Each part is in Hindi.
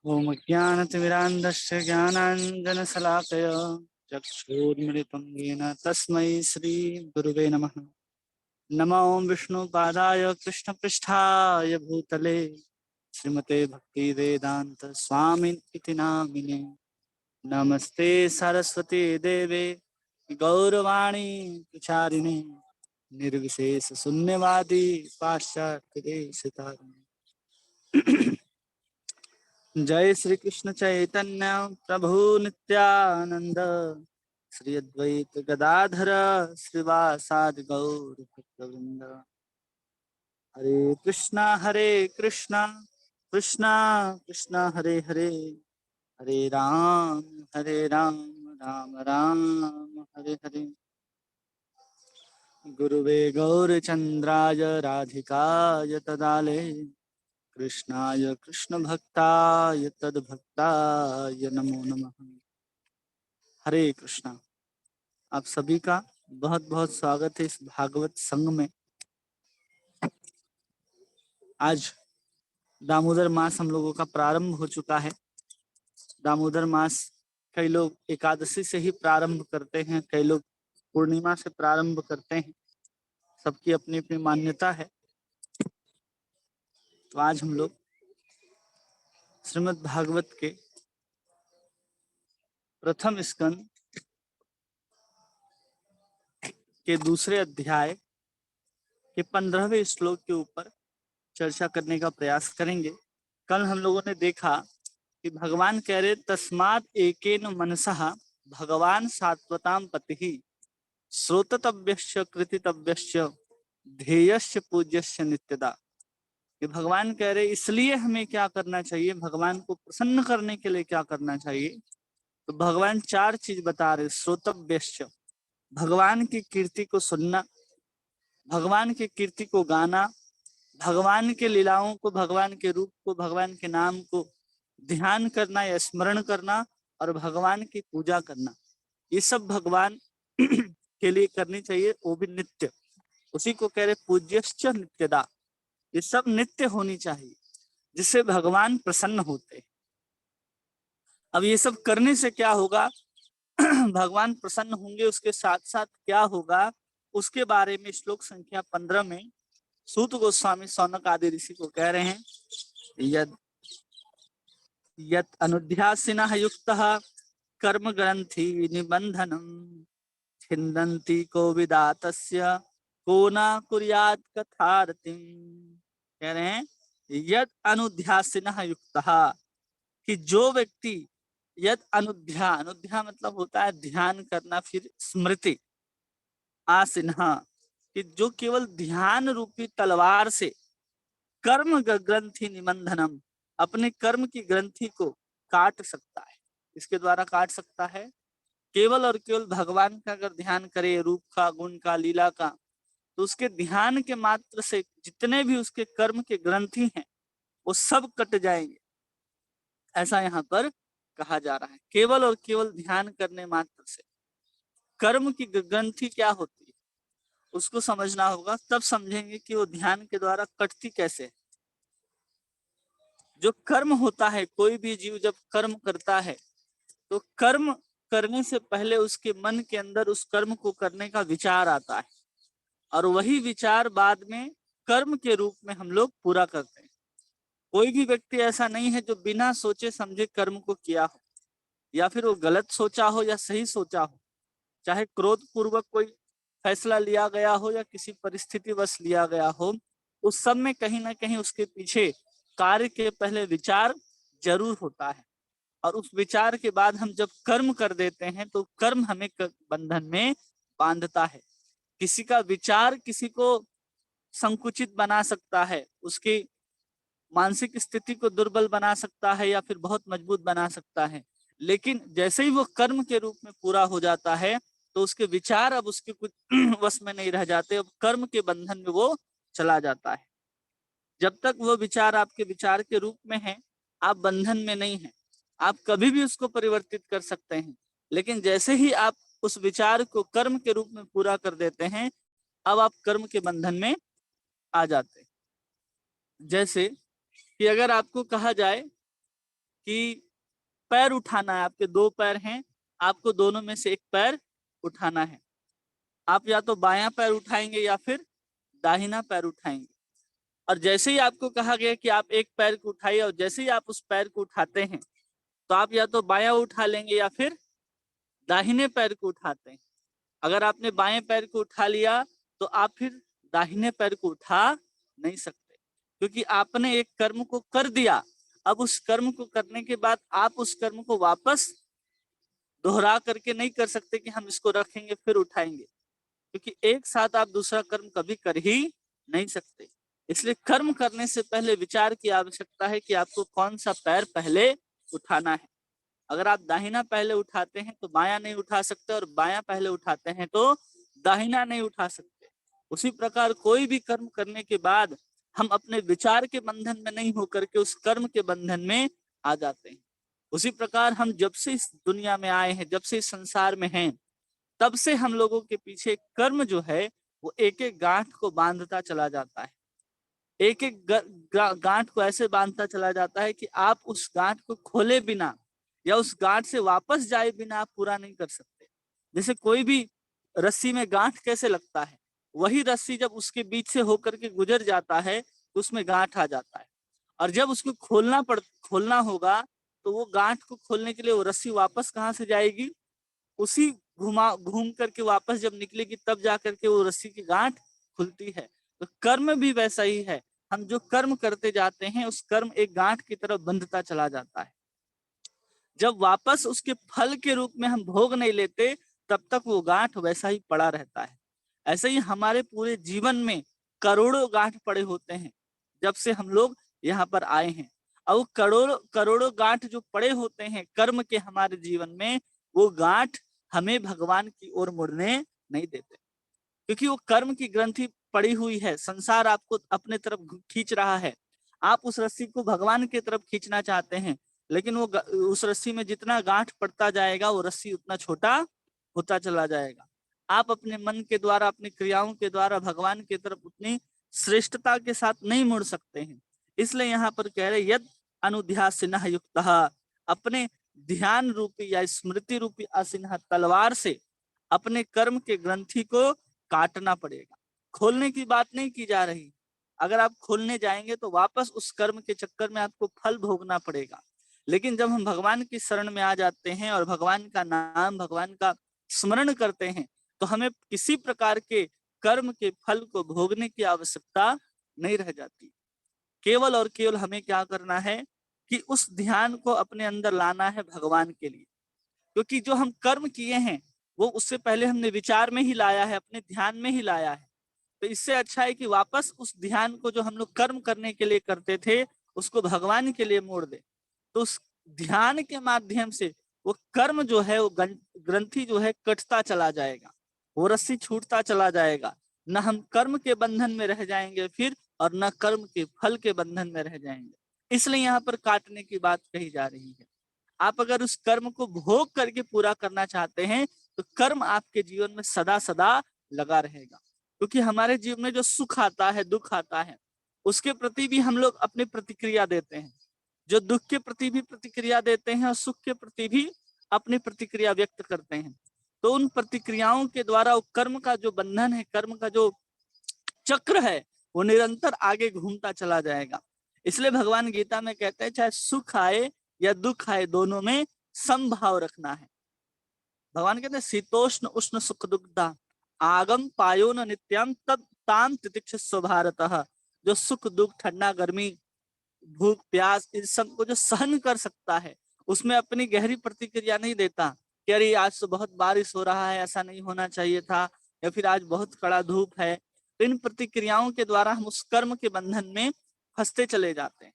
ओम ज्ञानतिमिरान्धस्य ज्ञानाञ्जनशलाकय चक्षुर्मिलितं येन तस्मै श्रीगुरुवे नमः। नमो विष्णुपादाय कृष्णपृष्ठाय भूतले श्रीमते भक्तिवेदान्त स्वामिनिति नामिने। नमस्ते सरस्वती देवे गौरवाणी प्रचारिणे निर्विशेष शून्यवादी पाश्चात्य देशतारिणे। जय श्री कृष्ण चैतन्य प्रभु नित्यानंद श्री अद्वैत गदाधर श्रीवासादि गौर भक्तवृंद। हरे कृष्णा कृष्णा कृष्णा हरे हरे, हरे राम राम राम हरे हरे। गुरुवे गौरचंद्राय राधिकाय तदाले कृष्णाय कृष्ण भक्ताय तद्भक्ताय नमो नमः। हरे कृष्णा। आप सभी का बहुत बहुत स्वागत है इस भागवत संघ में। आज दामोदर मास हम लोगों का प्रारंभ हो चुका है। दामोदर मास कई लोग एकादशी से ही प्रारंभ करते हैं, कई लोग पूर्णिमा से प्रारंभ करते हैं, सबकी अपनी अपनी मान्यता है। तो आज हम लोग श्रीमद् भागवत के प्रथम स्कंद के दूसरे अध्याय के 15वें श्लोक के ऊपर चर्चा करने का प्रयास करेंगे। कल हम लोगों ने देखा कि भगवान कह रहे तस्मात् एकेन मनसः भगवान सात्वतां पतिः श्रोततव्यश्च कृतितव्यश्च ध्येयश्च पूज्यश्च नित्यदा। कि भगवान कह रहे इसलिए हमें क्या करना चाहिए, भगवान को प्रसन्न करने के लिए क्या करना चाहिए। तो भगवान 4 चीज बता रहे। श्रोतव्यश्च, भगवान की कीर्ति को सुनना, भगवान की कीर्ति को गाना, भगवान के लीलाओं को, भगवान के रूप को, भगवान के नाम को ध्यान करना या स्मरण करना, और भगवान की पूजा करना। ये सब भगवान के लिए करनी चाहिए, वो भी नित्य। उसी को कह रहे पूज्यश्च नित्यदा। ये सब नित्य होनी चाहिए जिससे भगवान प्रसन्न होते हैं। अब ये सब करने से क्या होगा, भगवान प्रसन्न होंगे, उसके साथ साथ क्या होगा उसके बारे में श्लोक संख्या 15 में सूत गोस्वामी शौनक आदि ऋषि को कह रहे हैं। यद यत अनुध्यासिनः युक्तः कर्म ग्रंथि निबंधनम छिन्दन्ति को विदातस्य को न कुर्यात् कथारतिम। कह रहे हैं यद अनुध्यासिनः युक्तः, कि जो व्यक्ति यद अनुध्या मतलब होता है ध्यान करना, फिर स्मृति आसिन्हा, कि जो केवल ध्यान रूपी तलवार से कर्म ग्रंथि निबंधनम, अपने कर्म की ग्रंथि को काट सकता है। इसके द्वारा काट सकता है केवल और केवल भगवान का अगर ध्यान करे, रूप का, गुण का, लीला का, तो उसके ध्यान के मात्र से जितने भी उसके कर्म के ग्रंथि हैं वो सब कट जाएंगे। ऐसा यहाँ पर कहा जा रहा है। केवल और केवल ध्यान करने मात्र से कर्म की ग्रंथि क्या होती है उसको समझना होगा, तब समझेंगे कि वो ध्यान के द्वारा कटती कैसे है। जो कर्म होता है, कोई भी जीव जब कर्म करता है तो कर्म करने से पहले उसके मन के अंदर उस कर्म को करने का विचार आता है, और वही विचार बाद में कर्म के रूप में हम लोग पूरा करते हैं। कोई भी व्यक्ति ऐसा नहीं है जो बिना सोचे समझे कर्म को किया हो, या फिर वो गलत सोचा हो या सही सोचा हो। चाहे क्रोध पूर्वक कोई फैसला लिया गया हो या किसी परिस्थिति वश लिया गया हो, उस सब में कहीं ना कहीं उसके पीछे कार्य के पहले विचार जरूर होता है। और उस विचार के बाद हम जब कर्म कर देते हैं तो कर्म हमें बंधन में बांधता है। किसी का विचार किसी को संकुचित बना सकता है, उसकी मानसिक स्थिति को दुर्बल बना सकता है या फिर बहुत मजबूत बना सकता है। लेकिन जैसे ही वो कर्म के रूप में पूरा हो जाता है तो उसके विचार अब उसके कुछ वश में नहीं रह जाते, अब कर्म के बंधन में वो चला जाता है। जब तक वो विचार आपके विचार के रूप में है, आप बंधन में नहीं है। आप कभी भी उसको परिवर्तित कर सकते हैं, लेकिन जैसे ही आप उस विचार को कर्म के रूप में पूरा कर देते हैं, अब आप कर्म के बंधन में आ जाते हैं। जैसे कि अगर आपको कहा जाए कि पैर उठाना है, आपके 2 पैर हैं, आपको दोनों में से एक पैर उठाना है। आप या तो बायां पैर उठाएंगे या फिर दाहिना पैर उठाएंगे। और जैसे ही आपको कहा गया कि आप एक पैर को उठाइए, और जैसे ही आप उस पैर को उठाते हैं तो आप या तो बायां उठा लेंगे या फिर दाहिने पैर को उठाते हैं। अगर आपने बाएं पैर को उठा लिया तो आप फिर दाहिने पैर को उठा नहीं सकते, क्योंकि आपने एक कर्म को कर दिया। अब उस कर्म को करने के बाद आप उस कर्म को वापस दोहरा करके नहीं कर सकते कि हम इसको रखेंगे फिर उठाएंगे, क्योंकि एक साथ आप दूसरा कर्म कभी कर ही नहीं सकते। इसलिए कर्म करने से पहले विचार की आवश्यकता है कि आपको कौन सा पैर पहले उठाना है। अगर आप दाहिना पहले उठाते हैं तो बायां नहीं उठा सकते, और बायां पहले उठाते हैं तो दाहिना नहीं उठा सकते। उसी प्रकार कोई भी कर्म करने के बाद हम अपने विचार के बंधन में नहीं होकर के उस कर्म के बंधन में आ जाते हैं। उसी प्रकार हम जब से इस दुनिया में आए हैं, जब से इस संसार में हैं, तब से हम लोगों के पीछे कर्म जो है वो एक एक गांठ को बांधता चला जाता है। एक एक गांठ को ऐसे बांधता चला जाता है कि आप उस गांठ को खोले बिना या उस गांठ से वापस जाए बिना आप पूरा नहीं कर सकते। जैसे कोई भी रस्सी में गांठ कैसे लगता है, वही रस्सी जब उसके बीच से होकर के गुजर जाता है तो उसमें गांठ आ जाता है। और जब उसको खोलना होगा तो वो गांठ को खोलने के लिए वो रस्सी वापस कहाँ से जाएगी, उसी घूम करके वापस जब निकलेगी तब जा करके वो रस्सी की गांठ खुलती है। तो कर्म भी वैसा ही है। हम जो कर्म करते जाते हैं उस कर्म एक गांठ की तरफ बंधता चला जाता है। जब वापस उसके फल के रूप में हम भोग नहीं लेते तब तक वो गांठ वैसा ही पड़ा रहता है। ऐसे ही हमारे पूरे जीवन में करोड़ों गांठ पड़े होते हैं जब से हम लोग यहाँ पर आए हैं। और करोड़ों करोड़ों गांठ जो पड़े होते हैं कर्म के हमारे जीवन में, वो गांठ हमें भगवान की ओर मुड़ने नहीं देते, क्योंकि वो कर्म की ग्रंथि पड़ी हुई है। संसार आपको अपने तरफ खींच रहा है, आप उस रस्सी को भगवान की तरफ खींचना चाहते हैं, लेकिन वो उस रस्सी में जितना गांठ पड़ता जाएगा वो रस्सी उतना छोटा होता चला जाएगा। आप अपने मन के द्वारा, अपनी क्रियाओं के द्वारा भगवान की तरफ उतनी श्रेष्ठता के साथ नहीं मुड़ सकते हैं। इसलिए यहाँ पर कह रहे यद अनुध्यासिनः युक्तः, अपने ध्यान रूपी या स्मृति रूपी असिन्ह तलवार से अपने कर्म के ग्रंथि को काटना पड़ेगा। खोलने की बात नहीं की जा रही। अगर आप खोलने जाएंगे तो वापस उस कर्म के चक्कर में आपको फल भोगना पड़ेगा। लेकिन जब हम भगवान की शरण में आ जाते हैं और भगवान का नाम, भगवान का स्मरण करते हैं, तो हमें किसी प्रकार के कर्म के फल को भोगने की आवश्यकता नहीं रह जाती। केवल और केवल हमें क्या करना है कि उस ध्यान को अपने अंदर लाना है भगवान के लिए। क्योंकि जो हम कर्म किए हैं वो उससे पहले हमने विचार में ही लाया है, अपने ध्यान में ही लाया है। तो इससे अच्छा है कि वापस उस ध्यान को जो हम लोग कर्म करने के लिए करते थे उसको भगवान के लिए मोड़ दे। तो उस ध्यान के माध्यम से वो कर्म जो है, वो ग्रंथि जो है कटता चला जाएगा, वो रस्सी छूटता चला जाएगा। न हम कर्म के बंधन में रह जाएंगे फिर, और न कर्म के फल के बंधन में रह जाएंगे। इसलिए यहाँ पर काटने की बात कही जा रही है। आप अगर उस कर्म को भोग करके पूरा करना चाहते हैं तो कर्म आपके जीवन में सदा सदा लगा रहेगा। क्योंकि हमारे जीवन में जो सुख आता है, दुख आता है, उसके प्रति भी हम लोग अपनी प्रतिक्रिया देते हैं। जो दुख के प्रति भी प्रतिक्रिया देते हैं और सुख के प्रति भी अपनी प्रतिक्रिया व्यक्त करते हैं। तो उन प्रतिक्रियाओं के द्वारा कर्म का जो बंधन है, कर्म का जो चक्र है, वो निरंतर आगे घूमता चला जाएगा। इसलिए भगवान गीता में कहते हैं चाहे सुख आए या दुख आए, दोनों में समभाव रखना है। भगवान कहते हैं शीतोष्ण उष्ण सुख दुग्धा आगम पायो न नित्यम तद ताम तितिक्षस्व भारतः। जो सुख दुख, ठंडा गर्मी, भूख प्यास, इन सब को जो सहन कर सकता है, उसमें अपनी गहरी प्रतिक्रिया नहीं देता कि अरे आज तो बहुत बारिश हो रहा है, ऐसा नहीं होना चाहिए था, या फिर आज बहुत कड़ा धूप है। तो इन प्रतिक्रियाओं के द्वारा हम उस कर्म के बंधन में फंसते चले जाते हैं,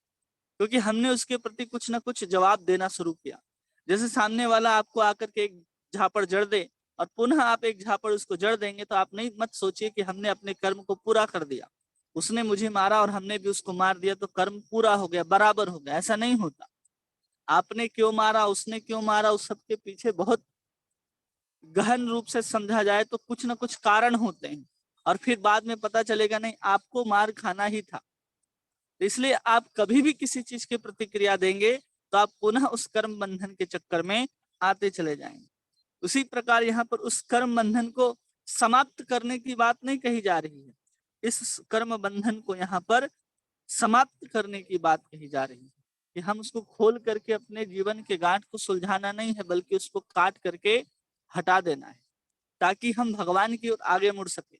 क्योंकि हमने उसके प्रति कुछ ना कुछ जवाब देना शुरू किया। जैसे सामने वाला आपको आकर के एक झापड़ जड़ दे और पुनः आप एक झापड़ उसको जड़ देंगे, तो आप नहीं मत सोचिए कि हमने अपने कर्म को पूरा कर दिया। उसने मुझे मारा और हमने भी उसको मार दिया तो कर्म पूरा हो गया, बराबर हो गया, ऐसा नहीं होता। आपने क्यों मारा, उसने क्यों मारा, उस सबके पीछे बहुत गहन रूप से समझा जाए तो कुछ ना कुछ कारण होते हैं, और फिर बाद में पता चलेगा नहीं आपको मार खाना ही था। इसलिए आप कभी भी किसी चीज की प्रतिक्रिया देंगे तो आप पुनः उस कर्म बंधन के चक्कर में आते चले जाएंगे। उसी प्रकार यहाँ पर उस कर्म बंधन को समाप्त करने की बात नहीं कही जा रही है, इस कर्म बंधन को यहाँ पर समाप्त करने की बात कही जा रही है कि हम उसको खोल करके अपने जीवन के गांठ को सुलझाना नहीं है, बल्कि उसको काट करके हटा देना है, ताकि हम भगवान की ओर आगे मुड़ सके।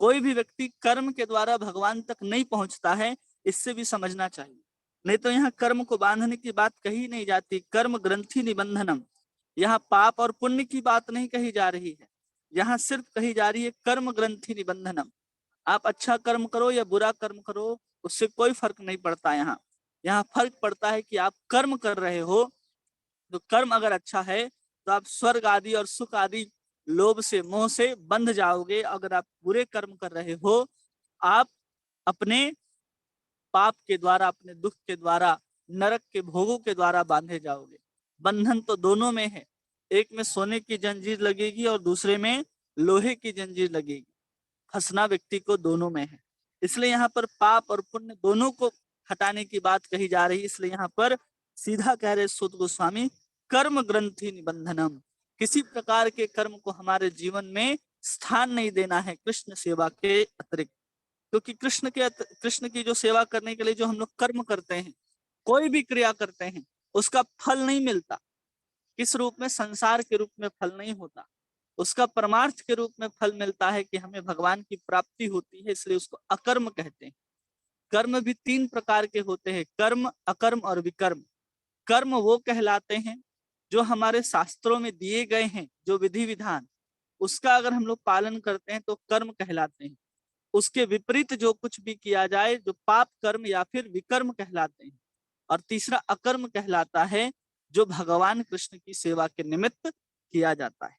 कोई भी व्यक्ति कर्म के द्वारा भगवान तक नहीं पहुंचता है, इससे भी समझना चाहिए। नहीं तो यहाँ कर्म को बांधने की बात कही नहीं जाती, कर्म ग्रंथि निबंधनम, यहाँ पाप और पुण्य की बात नहीं कही जा रही है, यहाँ सिर्फ कही जा रही है कर्म ग्रंथि निबंधनम। आप अच्छा कर्म करो या बुरा कर्म करो, उससे कोई फर्क नहीं पड़ता। यहाँ यहाँ फर्क पड़ता है कि आप कर्म कर रहे हो, तो कर्म अगर अच्छा है तो आप स्वर्ग आदि और सुख आदि लोभ से, मोह से बंध जाओगे। अगर आप बुरे कर्म कर रहे हो, आप अपने पाप के द्वारा, अपने दुख के द्वारा, नरक के भोगों के द्वारा बांधे जाओगे। बंधन तो दोनों में है, एक में सोने की जंजीर लगेगी और दूसरे में लोहे की जंजीर लगेगी। फंसना व्यक्ति को दोनों में है। इसलिए यहाँ पर पाप और पुण्य दोनों को हटाने की बात कही जा रही है। इसलिए यहाँ पर सीधा कह रहे सूत गोस्वामी, कर्म ग्रंथि निबंधनम, किसी प्रकार के कर्म को हमारे जीवन में स्थान नहीं देना है कृष्ण सेवा के अतिरिक्त। क्योंकि कृष्ण की जो सेवा करने के लिए जो हम लोग कर्म करते हैं, कोई भी क्रिया करते हैं, उसका फल नहीं मिलता। किस रूप में? संसार के रूप में फल नहीं होता, उसका परमार्थ के रूप में फल मिलता है कि हमें भगवान की प्राप्ति होती है। इसलिए उसको अकर्म कहते हैं। कर्म भी तीन प्रकार के होते हैं, कर्म, अकर्म और विकर्म। कर्म वो कहलाते हैं जो हमारे शास्त्रों में दिए गए हैं, जो विधि विधान, उसका अगर हम लोग पालन करते हैं तो कर्म कहलाते हैं। उसके विपरीत जो कुछ भी किया जाए, जो पाप कर्म या फिर विकर्म कहलाते हैं। और तीसरा अकर्म कहलाता है, जो भगवान कृष्ण की सेवा के निमित्त किया जाता है।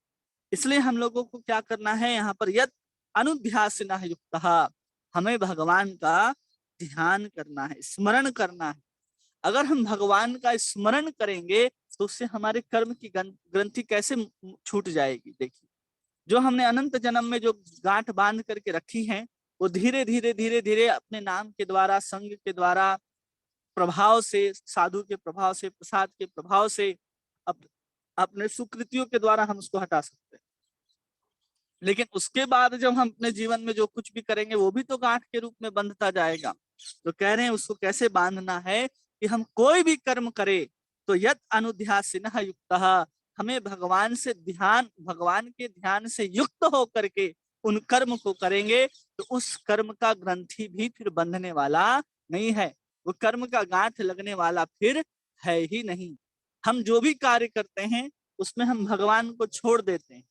इसलिए हम लोगों को क्या करना है यहाँ पर, यद अनुध्यासिनः युक्तः, हमें भगवान का ध्यान करना है, स्मरण करना है। अगर हम भगवान का स्मरण करेंगे तो उससे हमारे कर्म की ग्रंथि कैसे छूट जाएगी। देखिए, जो हमने अनंत जन्म में जो गांठ बांध करके रखी है, वो धीरे धीरे धीरे धीरे अपने नाम के द्वारा, संग के द्वारा, प्रभाव से, साधु के प्रभाव से, प्रसाद के प्रभाव से, अपने सुकृतियों के द्वारा हम उसको हटा सकते हैं। लेकिन उसके बाद जब हम अपने जीवन में जो कुछ भी करेंगे, वो भी तो गांठ के रूप में बंधता जाएगा। तो कह रहे हैं उसको कैसे बांधना है कि हम कोई भी कर्म करें तो यत अनुध्यासिनः युक्तः, हमें भगवान से ध्यान, भगवान के ध्यान से युक्त होकर के उन कर्म को करेंगे, तो उस कर्म का ग्रंथि भी फिर बंधने वाला नहीं है, वो कर्म का गांठ लगने वाला फिर है ही नहीं। हम जो भी कार्य करते हैं उसमें हम भगवान को छोड़ देते हैं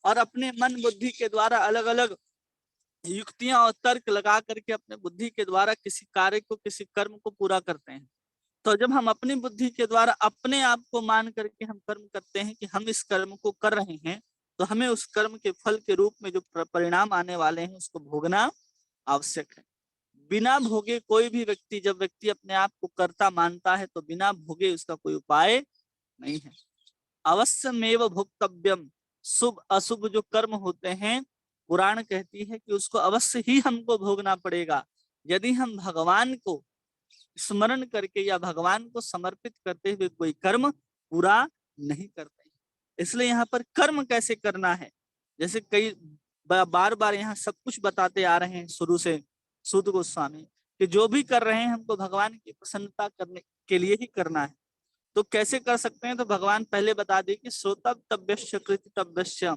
और अपने मन बुद्धि के द्वारा अलग अलग युक्तियां और तर्क लगा करके अपने बुद्धि के द्वारा किसी कार्य को, किसी कर्म को पूरा करते हैं। तो जब हम अपनी बुद्धि के द्वारा अपने आप को मान करके हम कर्म करते हैं कि हम इस कर्म को कर रहे हैं, तो हमें उस कर्म के फल के रूप में जो परिणाम आने वाले हैं उसको भोगना आवश्यक है। बिना भोगे कोई भी व्यक्ति, जब व्यक्ति अपने आप को कर्ता मानता है, तो बिना भोगे उसका कोई उपाय नहीं है। अवश्यमेव भोक्तव्यम, शुभ अशुभ जो कर्म होते हैं, पुराण कहती है कि उसको अवश्य ही हमको भोगना पड़ेगा। यदि हम भगवान को स्मरण करके या भगवान को समर्पित करते हुए कोई कर्म पूरा नहीं करते। इसलिए यहाँ पर कर्म कैसे करना है, जैसे कई बार बार यहाँ सब कुछ बताते आ रहे हैं शुरू से सूत गोस्वामी, कि जो भी कर रहे हैं हमको भगवान की प्रसन्नता करने के लिए ही करना है। तो कैसे कर सकते हैं? तो भगवान पहले बता दिए कि श्रोतव्यस्य कृतव्यस्य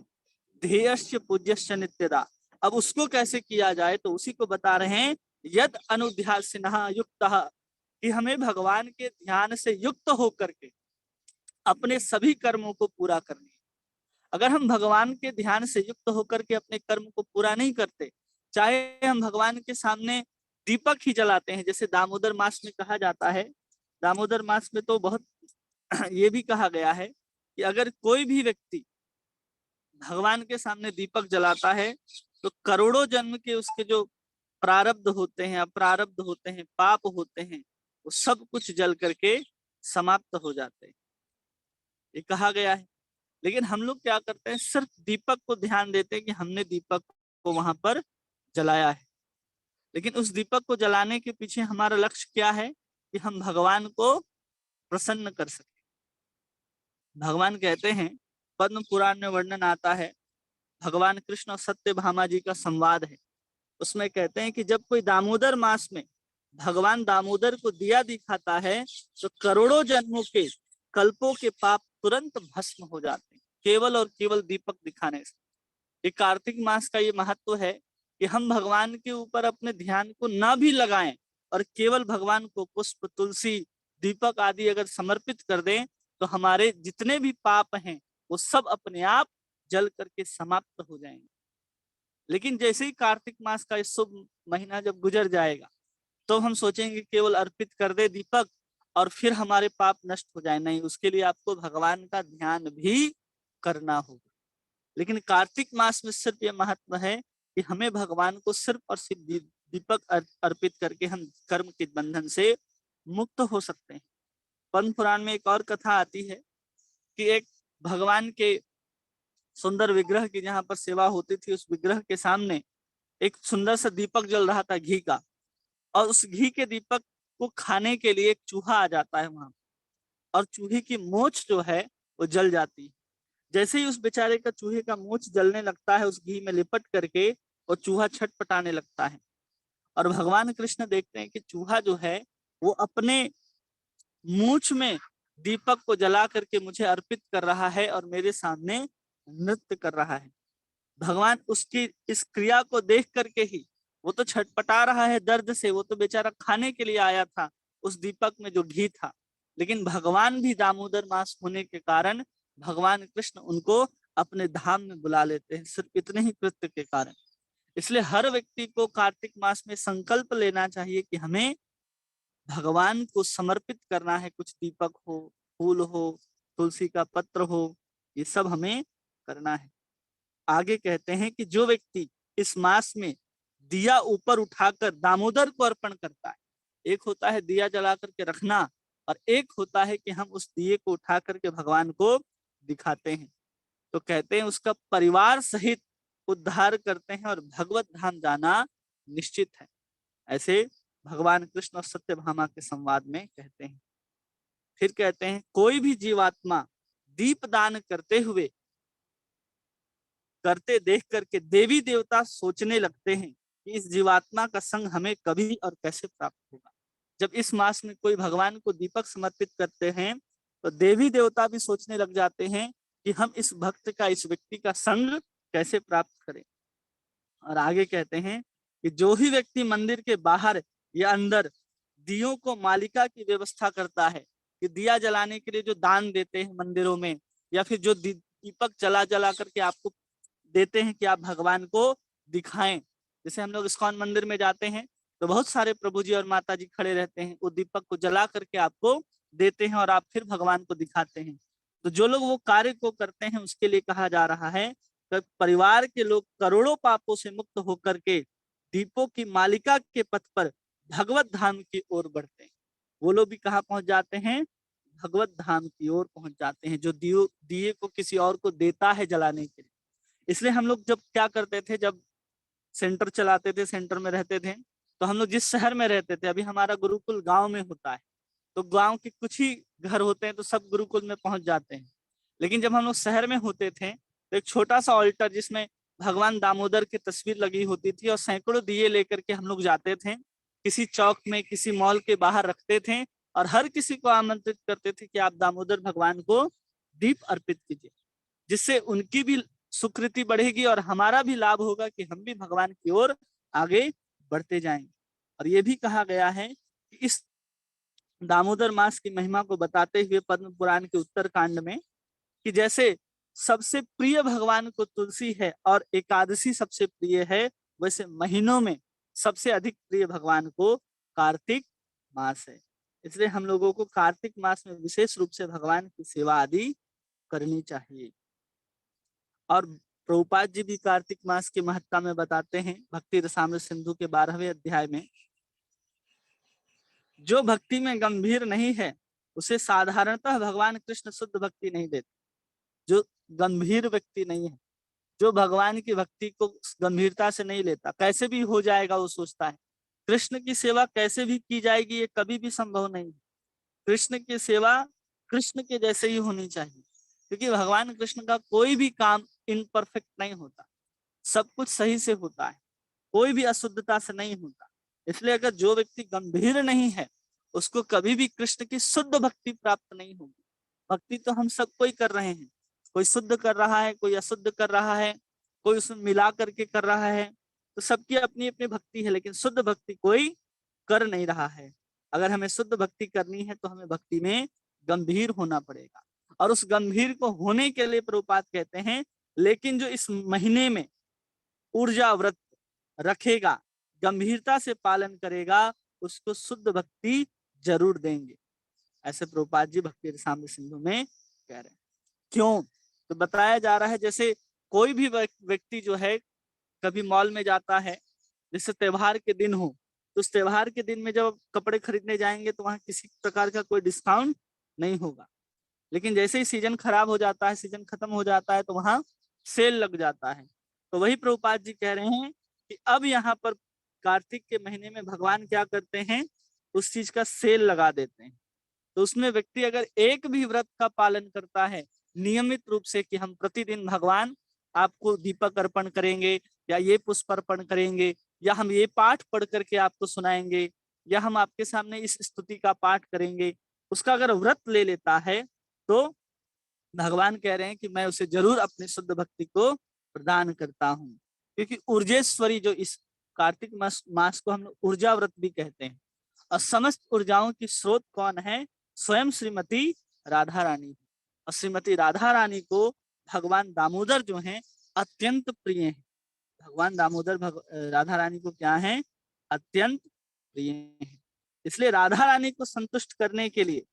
ध्येयस्य पूज्यस्य नित्यदा। अब उसको कैसे किया जाए, तो उसी को बता रहे हैं, यद अनुध्यासिनः युक्तः, कि हमें भगवान के ध्यान से युक्त होकर के अपने सभी कर्मों को पूरा करना है। अगर हम भगवान के ध्यान से युक्त होकर के अपने कर्म को पूरा नहीं करते, चाहे हम भगवान के सामने दीपक ही जलाते हैं, जैसे दामोदर मास में कहा जाता है, दामोदर मास में तो बहुत ये भी कहा गया है कि अगर कोई भी व्यक्ति भगवान के सामने दीपक जलाता है, तो करोड़ों जन्म के उसके जो प्रारब्ध होते हैं, अप्रारब्ध होते हैं, पाप होते हैं, वो सब कुछ जल करके समाप्त हो जाते हैं, ये कहा गया है। लेकिन हम लोग क्या करते हैं, सिर्फ दीपक को ध्यान देते हैं कि हमने दीपक को वहां पर जलाया है। लेकिन उस दीपक को जलाने के पीछे हमारा लक्ष्य क्या है कि हम भगवान को प्रसन्न कर सके। भगवान कहते हैं, पद्म पुराण में वर्णन आता है, भगवान कृष्ण और सत्यभामा जी का संवाद है। उसमें कहते हैं कि जब कोई दामोदर मास में भगवान दामोदर को दिया दिखाता है तो करोड़ों जन्मों के कल्पों के पाप तुरंत भस्म हो जाते हैं, केवल और केवल दीपक दिखाने से। ये कार्तिक मास का ये महत्व है कि हम भगवान के ऊपर अपने ध्यान को ना भी लगाएं और केवल भगवान को पुष्प, तुलसी, दीपक आदि अगर समर्पित कर दें तो हमारे जितने भी पाप हैं वो सब अपने आप जल करके समाप्त हो जाएंगे। लेकिन जैसे ही कार्तिक मास का शुभ महीना जब गुजर जाएगा तो हम सोचेंगे केवल अर्पित कर दे दीपक और फिर हमारे पाप नष्ट हो जाए। नहीं, उसके लिए आपको भगवान का ध्यान भी करना होगा। लेकिन कार्तिक मास में सिर्फ ये महत्व है कि हमें भगवान को सिर्फ और सिर्फ दीपक अर्पित करके हम कर्म के बंधन से मुक्त हो सकते हैं। पद्म पुराण में एक और कथा आती है कि एक भगवान के सुंदर विग्रह की जहां पर सेवा होती थी, उस विग्रह के सामने एक सुंदर सा दीपक जल रहा था घी का, और उस घी के दीपक को खाने के लिए एक चूहा आ जाता है वहां, और चूहे की मोच जो है वो जल जाती है। जैसे ही उस बेचारे का चूहे का मोच जलने लगता है उस घी में लिपट करके, और चूहा छटपटाने लगता है, और भगवान कृष्ण देखते हैं कि चूहा जो है वो अपने मूछ में दीपक को जला करके मुझे अर्पित कर रहा है और मेरे सामने नृत्य कर रहा है। भगवान उसकी इस क्रिया को देख करके ही, वो तो छटपटा रहा है दर्द से, वो तो बेचारा खाने के लिए आया था उस दीपक में जो घी था, लेकिन भगवान भी दामोदर मास होने के कारण भगवान कृष्ण उनको अपने धाम में बुला लेते हैं, सिर्फ इतने ही कृत्य के कारण। इसलिए हर व्यक्ति को कार्तिक मास में संकल्प लेना चाहिए कि हमें भगवान को समर्पित करना है। कुछ दीपक हो, फूल हो, तुलसी का पत्र हो, ये सब हमें करना है। आगे कहते हैं कि जो व्यक्ति इस मास में दिया ऊपर उठाकर दामोदर को अर्पण करता है, एक होता है दिया जला करके रखना और एक होता है कि हम उस दिए को उठा करके भगवान को दिखाते हैं, तो कहते हैं उसका परिवार सहित उद्धार करते हैं और भगवत धाम जाना निश्चित है। ऐसे भगवान कृष्ण और सत्यभामा के संवाद में कहते हैं। फिर कहते हैं, कोई भी जीवात्मा दीप दान करते देख करके देवी देवता सोचने लगते हैं कि इस जीवात्मा का संग हमें कभी और कैसे प्राप्त होगा। जब इस मास में कोई भगवान को दीपक समर्पित करते हैं तो देवी देवता भी सोचने लग जाते हैं कि हम इस भक्त का, इस व्यक्ति का संग कैसे प्राप्त करें। और आगे कहते हैं कि जो ही व्यक्ति मंदिर के बाहर या अंदर दियों को मालिका की व्यवस्था करता है, कि दिया जलाने के लिए जो दान देते हैं मंदिरों में, या फिर जो दीपक जला जला करके आपको देते हैं कि आप भगवान को दिखाएं। जैसे हम लोग इस्कॉन मंदिर में जाते हैं तो बहुत सारे प्रभु जी और माता जी खड़े रहते हैं, वो दीपक को जला करके आपको देते हैं और आप फिर भगवान को दिखाते हैं। तो जो लोग वो कार्य को करते हैं उसके लिए कहा जा रहा है कि परिवार के लोग करोड़ों पापों से मुक्त होकर के दीपों की मालिका के पथ पर भगवत धाम की ओर बढ़ते हैं। वो लोग भी कहाँ पहुंच जाते हैं? भगवत धाम की ओर पहुंच जाते हैं, जो दिए को किसी और को देता है जलाने के लिए। इसलिए हम लोग जब क्या करते थे, जब सेंटर चलाते थे, सेंटर में रहते थे, तो हम लोग जिस शहर में रहते थे, अभी हमारा गुरुकुल गांव में होता है, तो गांव के कुछ ही घर होते हैं तो सब गुरुकुल में पहुंच जाते हैं। लेकिन जब हम लोग शहर में होते थे तो एक छोटा सा ऑल्टर जिसमें भगवान दामोदर की तस्वीर लगी होती थी और सैकड़ों दिए लेकर के हम लोग जाते थे, किसी चौक में, किसी मॉल के बाहर रखते थे और हर किसी को आमंत्रित करते थे कि आप दामोदर भगवान को दीप अर्पित कीजिए, जिससे उनकी भी सुकृति बढ़ेगी और हमारा भी लाभ होगा कि हम भी भगवान की ओर आगे बढ़ते जाएंगे। और ये भी कहा गया है कि इस दामोदर मास की महिमा को बताते हुए पद्म पुराण के उत्तर कांड में, कि जैसे सबसे प्रिय भगवान को तुलसी है और एकादशी सबसे प्रिय है, वैसे महीनों में सबसे अधिक प्रिय भगवान को कार्तिक मास है। इसलिए हम लोगों को कार्तिक मास में विशेष रूप से भगवान की सेवा आदि करनी चाहिए। और प्रभुपाद जी भी कार्तिक मास की महत्ता में बताते हैं भक्ति रसामृत सिंधु के 12वें अध्याय में, जो भक्ति में गंभीर नहीं है उसे साधारणतः भगवान कृष्ण शुद्ध भक्ति नहीं देते। जो गंभीर व्यक्ति नहीं है, जो भगवान की भक्ति को गंभीरता से नहीं लेता, कैसे भी हो जाएगा वो सोचता है, कृष्ण की सेवा कैसे भी की जाएगी ये कभी भी संभव नहीं है, कृष्ण की सेवा कृष्ण के जैसे ही होनी चाहिए, क्योंकि भगवान कृष्ण का कोई भी काम इनपरफेक्ट नहीं होता, सब कुछ सही से होता है, कोई भी अशुद्धता से नहीं होता। इसलिए अगर जो व्यक्ति गंभीर नहीं है उसको कभी भी कृष्ण की शुद्ध भक्ति प्राप्त नहीं होगी। भक्ति तो हम सब कोई कर रहे हैं, कोई शुद्ध कर रहा है, कोई अशुद्ध कर रहा है, कोई उसमें मिला करके कर रहा है, तो सबकी अपनी अपनी भक्ति है, लेकिन शुद्ध भक्ति कोई कर नहीं रहा है। अगर हमें शुद्ध भक्ति करनी है तो हमें भक्ति में गंभीर होना पड़ेगा, और उस गंभीर को होने के लिए प्रभुपाद कहते हैं, लेकिन जो इस महीने में ऊर्जा व्रत रखेगा, गंभीरता से पालन करेगा, उसको शुद्ध भक्ति जरूर देंगे। ऐसे प्रभुपाद जी भक्ति रसामृत सिंधु में कह रहे हैं। क्यों? तो बताया जा रहा है, जैसे कोई भी व्यक्ति जो है कभी मॉल में जाता है, जैसे त्योहार के दिन हो, तो उस त्योहार के दिन में जब कपड़े खरीदने जाएंगे तो वहां किसी प्रकार का कोई डिस्काउंट नहीं होगा, लेकिन जैसे ही सीजन खराब हो जाता है, सीजन खत्म हो जाता है, तो वहां सेल लग जाता है। तो वही प्रभुपाद जी कह रहे हैं कि अब यहाँ पर कार्तिक के महीने में भगवान क्या करते हैं, उस चीज का सेल लगा देते हैं। तो उसमें व्यक्ति अगर एक भी व्रत का पालन करता है नियमित रूप से, कि हम प्रतिदिन भगवान आपको दीपक अर्पण करेंगे, या ये पुष्प अर्पण करेंगे, या हम ये पाठ पढ़ करके आपको सुनाएंगे, या हम आपके सामने इस स्तुति का पाठ करेंगे, उसका अगर व्रत ले लेता है तो भगवान कह रहे हैं कि मैं उसे जरूर अपनी शुद्ध भक्ति को प्रदान करता हूँ। क्योंकि ऊर्जेश्वरी जो इस कार्तिक मास को हम लोग ऊर्जा व्रत भी कहते हैं, और समस्त ऊर्जाओं की स्रोत कौन है? स्वयं श्रीमती राधा रानी। और श्रीमती राधा रानी को भगवान दामोदर जो हैं अत्यंत प्रिय हैं। भगवान दामोदर राधा रानी को क्या है? अत्यंत प्रिय हैं। इसलिए राधा रानी को संतुष्ट करने के लिए,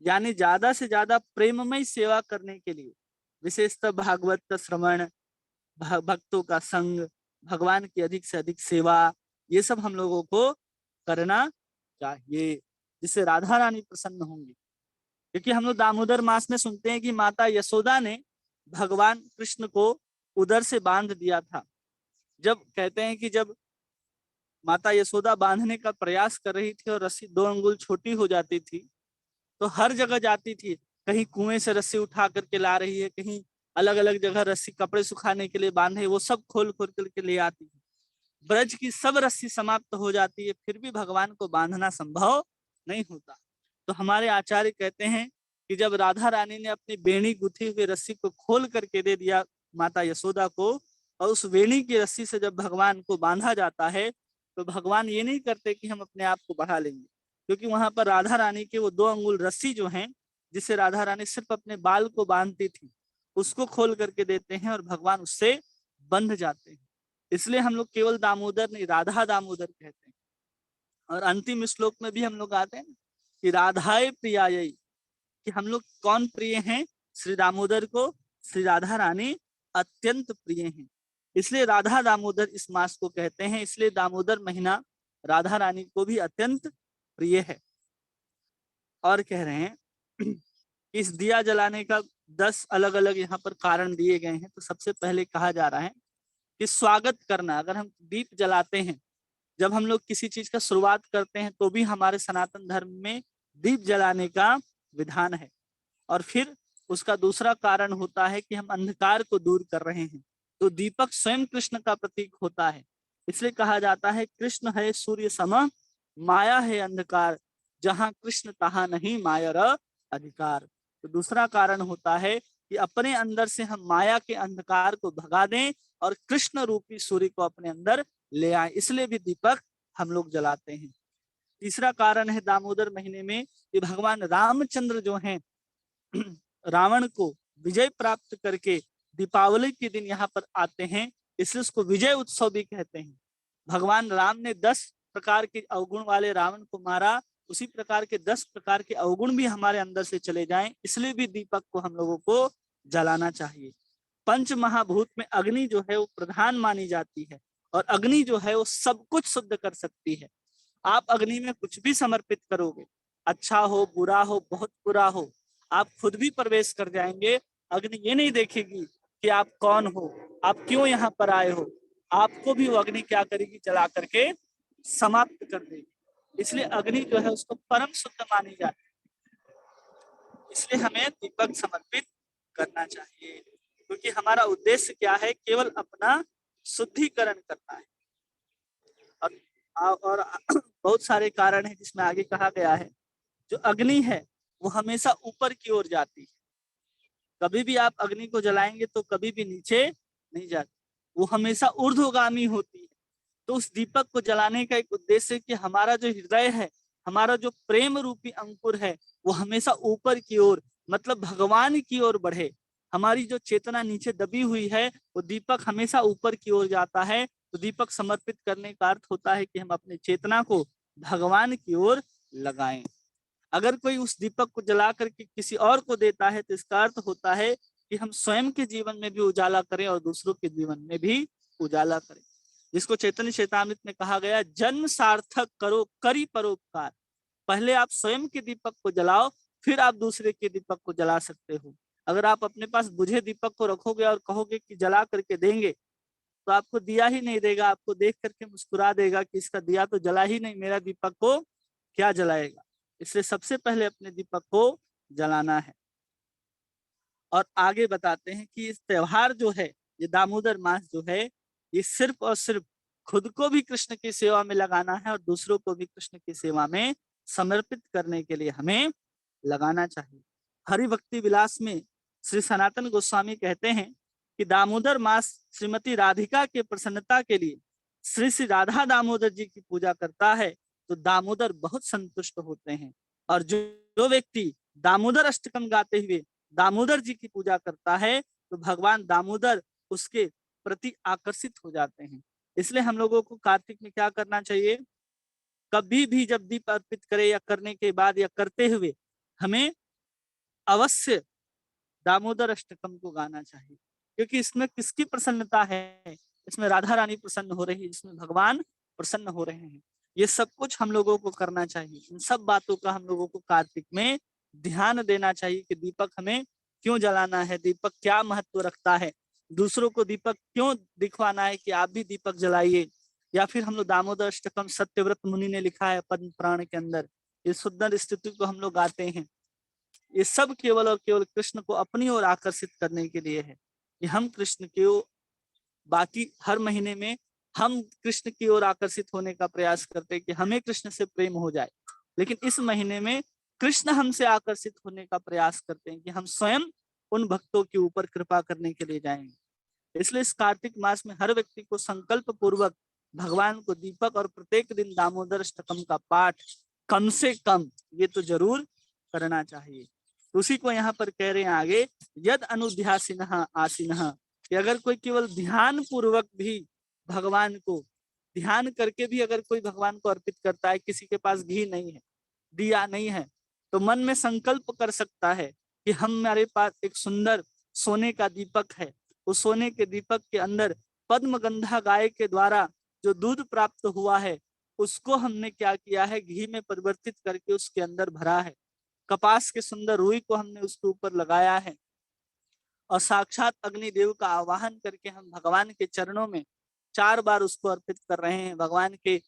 यानी ज्यादा से ज्यादा प्रेममय सेवा करने के लिए, विशेषतः भागवत श्रवण, भक्तों का संग, भगवान की अधिक से अधिक सेवा, ये सब हम लोगों को करना चाहिए, जिससे राधा रानी प्रसन्न होंगी। क्योंकि हम लोग दामोदर मास में सुनते हैं कि माता यशोदा ने भगवान कृष्ण को उदर से बांध दिया था। जब कहते हैं कि जब माता यशोदा बांधने का प्रयास कर रही थी और रस्सी 2 अंगुल छोटी हो जाती थी, तो हर जगह जाती थी, कहीं कुएं से रस्सी उठा करके ला रही है, कहीं अलग अलग जगह रस्सी कपड़े सुखाने के लिए बांधे, वो सब खोल खोल करके ले आती है। ब्रज की सब रस्सी समाप्त हो जाती है, फिर भी भगवान को बांधना संभव नहीं होता। तो हमारे आचार्य कहते हैं कि जब राधा रानी ने अपनी बेणी गुथी हुई रस्सी को खोल करके दे दिया माता यशोदा को, और उस बेणी की रस्सी से जब भगवान को बांधा जाता है, तो भगवान ये नहीं करते कि हम अपने आप को बढ़ा लेंगे, क्योंकि वहां पर राधा रानी के वो 2 अंगुल रस्सी जो हैं, जिससे राधा रानी सिर्फ अपने बाल को बांधती थी, उसको खोल करके देते हैं और भगवान उससे बंध जाते हैं। इसलिए हम लोग केवल दामोदर नहीं, राधा दामोदर कहते हैं। और अंतिम श्लोक में भी हम लोग आते हैं कि राधाए प्रियायै, कि हम लोग कौन प्रिय हैं? श्री दामोदर को श्री राधा रानी अत्यंत प्रिय हैं। इसलिए राधा दामोदर इस मास को कहते हैं। इसलिए दामोदर महीना राधा रानी को भी अत्यंत प्रिय है। और कह रहे हैं इस दिया जलाने का 10 अलग अलग यहाँ पर कारण दिए गए हैं। तो सबसे पहले कहा जा रहा है कि स्वागत करना। अगर हम दीप जलाते हैं, जब हम लोग किसी चीज का शुरुआत करते हैं, तो भी हमारे सनातन धर्म में दीप जलाने का विधान है। और फिर उसका दूसरा कारण होता है कि हम अंधकार को दूर कर रहे हैं, तो दीपक स्वयं कृष्ण का प्रतीक होता है। इसलिए कहा जाता है कृष्ण है सूर्य सम, माया है अंधकार, जहां कृष्ण तहां नहीं माया र अधिकार। तो दूसरा कारण होता है कि अपने अंदर से हम माया के अंधकार को भगा दें और कृष्ण रूपी सूर्य को अपने अंदर ले आए, इसलिए भी दीपक हम लोग जलाते हैं। तीसरा कारण है दामोदर महीने में कि भगवान रामचंद्र जो हैं रावण को विजय प्राप्त करके दीपावली के दिन यहाँ पर आते हैं, इसलिए उसको विजय उत्सव भी कहते हैं। भगवान राम ने 10 प्रकार के अवगुण वाले रावण को मारा, उसी प्रकार के 10 प्रकार के अवगुण भी हमारे अंदर से चले जाएं, इसलिए भी दीपक को हम लोगों को जलाना चाहिए। पंच महाभूत में अग्नि जो है वो प्रधान मानी जाती है, और अग्नि जो है वो सब कुछ शुद्ध कर सकती है। आप अग्नि में कुछ भी समर्पित करोगे, अच्छा हो बुरा हो बहुत बुरा हो, आप खुद भी प्रवेश कर जाएंगे, अग्नि ये नहीं देखेगी कि आप कौन हो, आप क्यों यहाँ पर आए हो, आपको भी वो अग्नि क्या करेगी? जला करके समाप्त कर देगी। इसलिए अग्नि जो है उसको परम शुद्ध मानी जाती है। इसलिए हमें दीपक समर्पित करना चाहिए, क्योंकि हमारा उद्देश्य क्या है, केवल अपना शुद्धिकरण करना है। और बहुत सारे कारण हैं जिसमें आगे कहा गया है, जो अग्नि है वो हमेशा ऊपर की ओर जाती है। कभी भी आप अग्नि को जलाएंगे तो कभी भी नीचे नहीं जाती, वो हमेशा ऊर्ध्वगामी होती है। तो उस दीपक को जलाने का एक उद्देश्य है कि हमारा जो हृदय है, हमारा जो प्रेम रूपी अंकुर है, वो हमेशा ऊपर की ओर, मतलब भगवान की ओर बढ़े। हमारी जो चेतना नीचे दबी हुई है, वो दीपक हमेशा ऊपर की ओर जाता है। तो दीपक समर्पित करने का अर्थ होता है कि हम अपनी चेतना को भगवान की ओर लगाएं। अगर कोई उस दीपक को जला करके किसी और को देता है तो इसका अर्थ होता है कि हम स्वयं के जीवन में भी उजाला करें और दूसरों के जीवन में भी उजाला करें, जिसको चैतन्य चेतामृत में कहा गया, जन्म सार्थक करो करी परोपकार। पहले आप स्वयं के दीपक को जलाओ, फिर आप दूसरे के दीपक को जला सकते हो। अगर आप अपने पास बुझे दीपक को रखोगे और कहोगे कि जला करके देंगे, तो आपको दिया ही नहीं देगा, आपको देख करके मुस्कुरा देगा कि इसका दिया तो जला ही नहीं, मेरा दीपक को क्या जलाएगा। इसलिए सबसे पहले अपने दीपक को जलाना है। और आगे बताते हैं कि इस त्योहार जो है, ये दामोदर मास जो है, ये सिर्फ और सिर्फ खुद को भी कृष्ण की सेवा में लगाना है और दूसरों को भी कृष्ण की सेवा में समर्पित करने के लिए हमें लगाना चाहिए। हरि भक्ति विलास में श्री सनातन गोस्वामी कहते हैं कि दामोदर मास श्रीमती राधिका के प्रसन्नता के लिए श्री श्री राधा दामोदर जी की पूजा करता है तो दामोदर बहुत संतुष्ट होते हैं। और जो व्यक्ति दामोदर अष्टकम गाते हुए दामोदर जी की पूजा करता है तो भगवान दामोदर उसके प्रति आकर्षित हो जाते हैं। इसलिए हम लोगों को कार्तिक में क्या करना चाहिए, कभी भी जब दीप अर्पित करे या करने के बाद या करते हुए हमें अवश्य दामोदर अष्टकम को गाना चाहिए, क्योंकि इसमें किसकी प्रसन्नता है, इसमें राधा रानी प्रसन्न हो रही है, इसमें भगवान प्रसन्न हो रहे हैं। ये सब कुछ हम लोगों को करना चाहिए। इन सब बातों का हम लोगों को कार्तिक में ध्यान देना चाहिए कि दीपक हमें क्यों जलाना है, दीपक क्या महत्व रखता है, दूसरों को दीपक क्यों दिखवाना है कि आप भी दीपक जलाइए। या फिर हम लोग दामोदर अष्टकम सत्यव्रत मुनि ने लिखा है पद्म पुराण के अंदर, ये सुंदर स्तुति को हम लोग गाते हैं। ये सब केवल और केवल कृष्ण को अपनी ओर आकर्षित करने के लिए है कि हम कृष्ण के, बाकी हर महीने में हम कृष्ण की ओर आकर्षित होने का प्रयास करते हैं कि हमें कृष्ण से प्रेम हो जाए, लेकिन इस महीने में कृष्ण हमसे आकर्षित होने का प्रयास करते हैं कि हम स्वयं उन भक्तों के ऊपर कृपा करने के लिए जाएंगे। इसलिए इस कार्तिक मास में हर व्यक्ति को संकल्प पूर्वक भगवान को दीपक और प्रत्येक दिन दामोदर अष्टकम का पाठ कम से कम ये तो जरूर करना चाहिए। उसी को यहाँ पर कह रहे हैं आगे, यद अनुध्यासिनः आसीनः, कि अगर कोई केवल ध्यान पूर्वक भी भगवान को ध्यान करके भी अगर कोई भगवान को अर्पित करता है, किसी के पास घी नहीं है, दिया नहीं है, तो मन में संकल्प कर सकता है कि हमारे पास एक सुंदर सोने का दीपक है, उस सोने के दीपक के अंदर पद्मगंधा गाय के द्वारा जो दूध प्राप्त हुआ है उसको हमने क्या किया है, घी में परिवर्तित करके उसके अंदर भरा है। कपास के सुंदर रुई को हमने उसके ऊपर लगाया है और साक्षात अग्निदेव का आवाहन करके हम भगवान के चरणों में 4 बार उसको अर्पित कर रहे हैं। भगवान के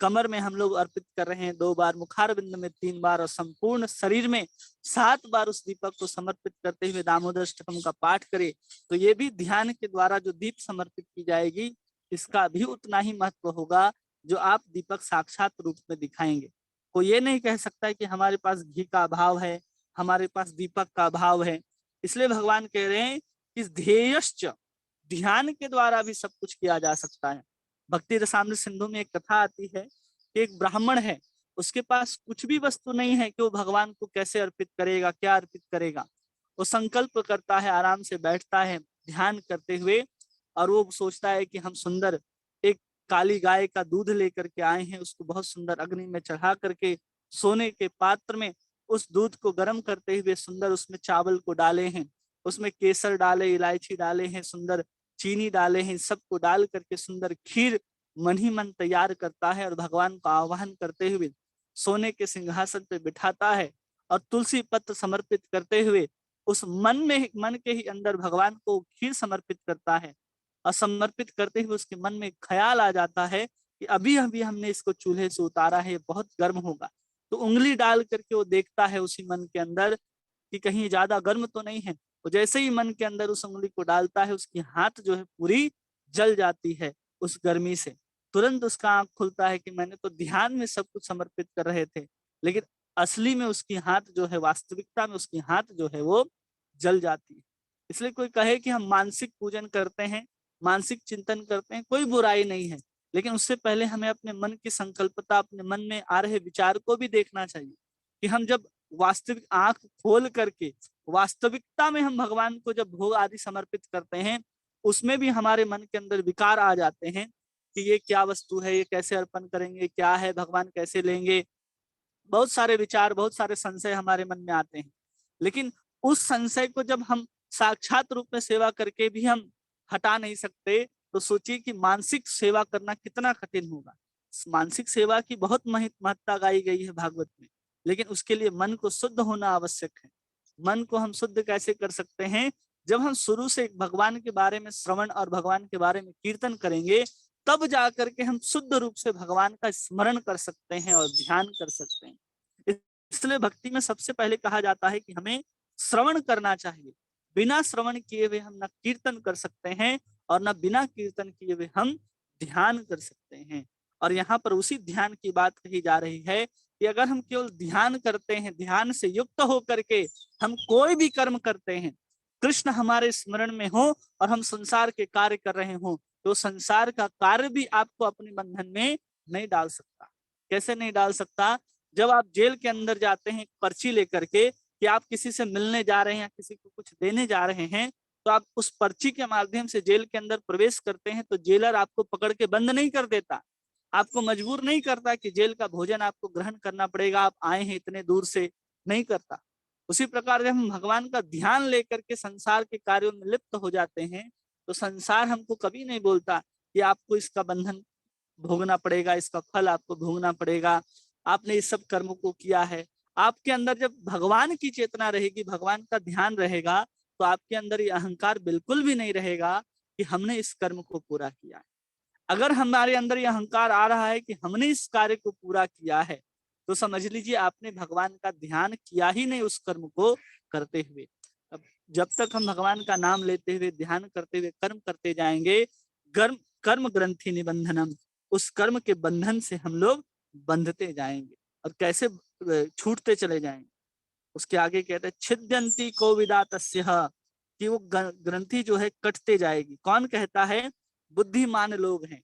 कमर में हम लोग अर्पित कर रहे हैं 2 बार, मुखार बिंद में 3 बार और संपूर्ण शरीर में 7 बार उस दीपक को समर्पित करते हुए दामोदर अष्टकम का पाठ करें। तो ये भी ध्यान के द्वारा जो दीप समर्पित की जाएगी इसका भी उतना ही महत्व होगा जो आप दीपक साक्षात रूप में दिखाएंगे। कोई ये नहीं कह सकता कि हमारे पास घी का अभाव है, हमारे पास दीपक का अभाव है। इसलिए भगवान कह रहे हैं कि ध्येयश्च, ध्यान के द्वारा भी सब कुछ किया जा सकता है। भक्ति रसामृत सिंधु में एक कथा आती है कि एक ब्राह्मण है, उसके पास कुछ भी वस्तु नहीं है कि वो भगवान को कैसे अर्पित करेगा, क्या अर्पित करेगा। वो संकल्प करता है, आराम से बैठता है ध्यान करते हुए और वो सोचता है कि हम सुंदर एक काली गाय का दूध लेकर के आए हैं, उसको बहुत सुंदर अग्नि में चढ़ा करके सोने के पात्र में उस दूध को गर्म करते हुए सुंदर उसमें चावल को डाले हैं, उसमें केसर डाले, इलायची डाले हैं, सुंदर चीनी डाले हैं, सबको डाल करके सुंदर खीर मन ही मन तैयार करता है और भगवान का आह्वान करते हुए सोने के सिंहासन पे बिठाता है और तुलसी पत्र समर्पित करते हुए उस मन के ही अंदर भगवान को खीर समर्पित करता है। और समर्पित करते हुए उसके मन में ख्याल आ जाता है कि अभी अभी हमने इसको चूल्हे से उतारा है, बहुत गर्म होगा। तो उंगली डाल करके वो देखता है उसी मन के अंदर कि कहीं ज्यादा गर्म तो नहीं है। वो जैसे ही मन के अंदर उस उंगली को डालता है, उसकी हाथ जो है पूरी जल जाती है उस गर्मी से। तुरंत उसका आंख खुलता है कि मैंने तो ध्यान में सब कुछ समर्पित कर रहे थे, लेकिन असली में उसकी हाथ जो है, वास्तविकता में उसकी हाथ जो है वो जल जाती है। इसलिए कोई कहे कि हम मानसिक पूजन करते हैं, मानसिक चिंतन करते हैं, कोई बुराई नहीं है, लेकिन उससे पहले हमें अपने मन की संकल्पता, अपने मन में आ रहे विचार को भी देखना चाहिए कि हम जब वास्तविक आंख खोल करके वास्तविकता में हम भगवान को जब भोग आदि समर्पित करते हैं, उसमें भी हमारे मन के अंदर विकार आ जाते हैं कि ये क्या वस्तु है, ये कैसे अर्पण करेंगे, क्या है, भगवान कैसे लेंगे। बहुत सारे विचार, बहुत सारे संशय हमारे मन में आते हैं। लेकिन उस संशय को जब हम साक्षात रूप में सेवा करके भी हम हटा नहीं सकते, तो सोचिए कि मानसिक सेवा करना कितना कठिन होगा। मानसिक सेवा की बहुत महत्ता गाई गई है भागवत में, लेकिन उसके लिए मन को शुद्ध होना आवश्यक है। मन को हम शुद्ध कैसे कर सकते हैं? जब हम शुरू से भगवान के बारे में श्रवण और भगवान के बारे में कीर्तन करेंगे, तब जाकर के हम शुद्ध रूप से भगवान का स्मरण कर सकते हैं और ध्यान कर सकते हैं। इसलिए भक्ति में सबसे पहले कहा जाता है कि हमें श्रवण करना चाहिए। बिना श्रवण किए हुए हम न कीर्तन कर सकते हैं और न बिना कीर्तन किए हुए हम ध्यान कर सकते हैं। और यहाँ पर उसी ध्यान की बात कही जा रही है कि अगर हम केवल ध्यान करते हैं, ध्यान से युक्त होकर के हम कोई भी कर्म करते हैं, कृष्ण हमारे स्मरण में हो और हम संसार के कार्य कर रहे हो, तो संसार का कार्य भी आपको अपने बंधन में नहीं डाल सकता। कैसे नहीं डाल सकता? जब आप जेल के अंदर जाते हैं पर्ची लेकर के कि आप किसी से मिलने जा रहे हैं या किसी को कुछ देने जा रहे हैं, तो आप उस पर्ची के माध्यम से जेल के अंदर प्रवेश करते हैं, तो जेलर आपको पकड़ के बंद नहीं कर देता, आपको मजबूर नहीं करता कि जेल का भोजन आपको ग्रहण करना पड़ेगा, आप आए हैं इतने दूर से, नहीं करता। उसी प्रकार जब हम भगवान का ध्यान लेकर के संसार के कार्यों में लिप्त हो जाते हैं, तो संसार हमको कभी नहीं बोलता कि आपको इसका बंधन भोगना पड़ेगा, इसका फल आपको भोगना पड़ेगा, आपने इस सब कर्मों को किया है। आपके अंदर जब भगवान की चेतना रहेगी, भगवान का ध्यान रहेगा, तो आपके अंदर ये अहंकार बिल्कुल भी नहीं रहेगा कि हमने इस कर्म को पूरा किया है। अगर हमारे अंदर ये अहंकार आ रहा है कि हमने इस कार्य को पूरा किया है, तो समझ लीजिए आपने भगवान का ध्यान किया ही नहीं उस कर्म को करते हुए। अब जब तक हम भगवान का नाम लेते हुए, ध्यान करते हुए कर्म करते जाएंगे, कर्म कर्म ग्रंथि निबंधनम, उस कर्म के बंधन से हम लोग बंधते जाएंगे और कैसे छूटते चले जाएंगे। उसके आगे कहते हैं छिद्यंती को विदातस्य, कि वो ग्रंथि जो है कटते जाएगी। कौन कहता है? बुद्धिमान लोग हैं।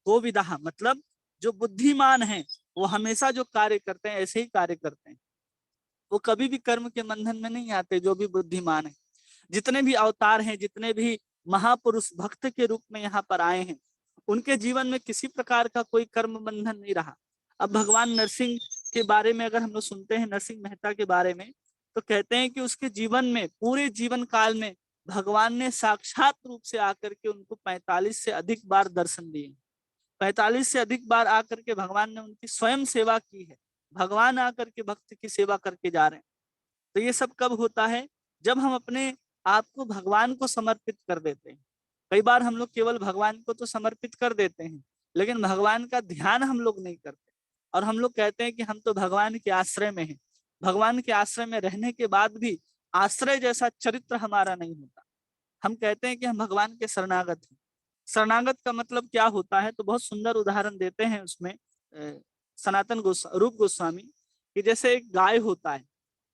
कोविदा मतलब जो बुद्धिमान हैं, वो हमेशा जो कार्य करते हैं ऐसे ही कार्य करते हैं, वो कभी भी कर्म के बंधन में नहीं आते। जो भी बुद्धिमान है, जितने भी अवतार हैं, जितने भी महापुरुष भक्त के रूप में यहाँ पर आए हैं, उनके जीवन में किसी प्रकार का कोई कर्म बंधन नहीं रहा। अब भगवान नरसिंह के बारे में अगर हम लोग सुनते हैं, नरसिंह मेहता के बारे में, तो कहते हैं कि उसके जीवन में, पूरे जीवन काल में भगवान ने साक्षात रूप से आकर के उनको 45 से अधिक बार दर्शन दिए। 45 से अधिक बार आकर के भगवान ने उनकी स्वयं सेवा की है। भगवान आकर के भक्त की सेवा करके जा रहे हैं। तो ये सब कब होता है? जब हम अपने आप को भगवान को समर्पित कर देते हैं। कई बार हम लोग केवल भगवान को तो समर्पित कर देते हैं, लेकिन भगवान का ध्यान हम लोग नहीं करते, और हम लोग कहते हैं कि हम तो भगवान के आश्रय में हैं। भगवान के आश्रय में रहने के बाद भी आश्रय जैसा चरित्र हमारा नहीं होता। हम कहते हैं कि हम भगवान के शरणागत हैं। शरणागत का मतलब क्या होता है? तो बहुत सुंदर उदाहरण देते हैं उसमें सनातन रूप गोस्वामी, कि जैसे एक गाय होता है,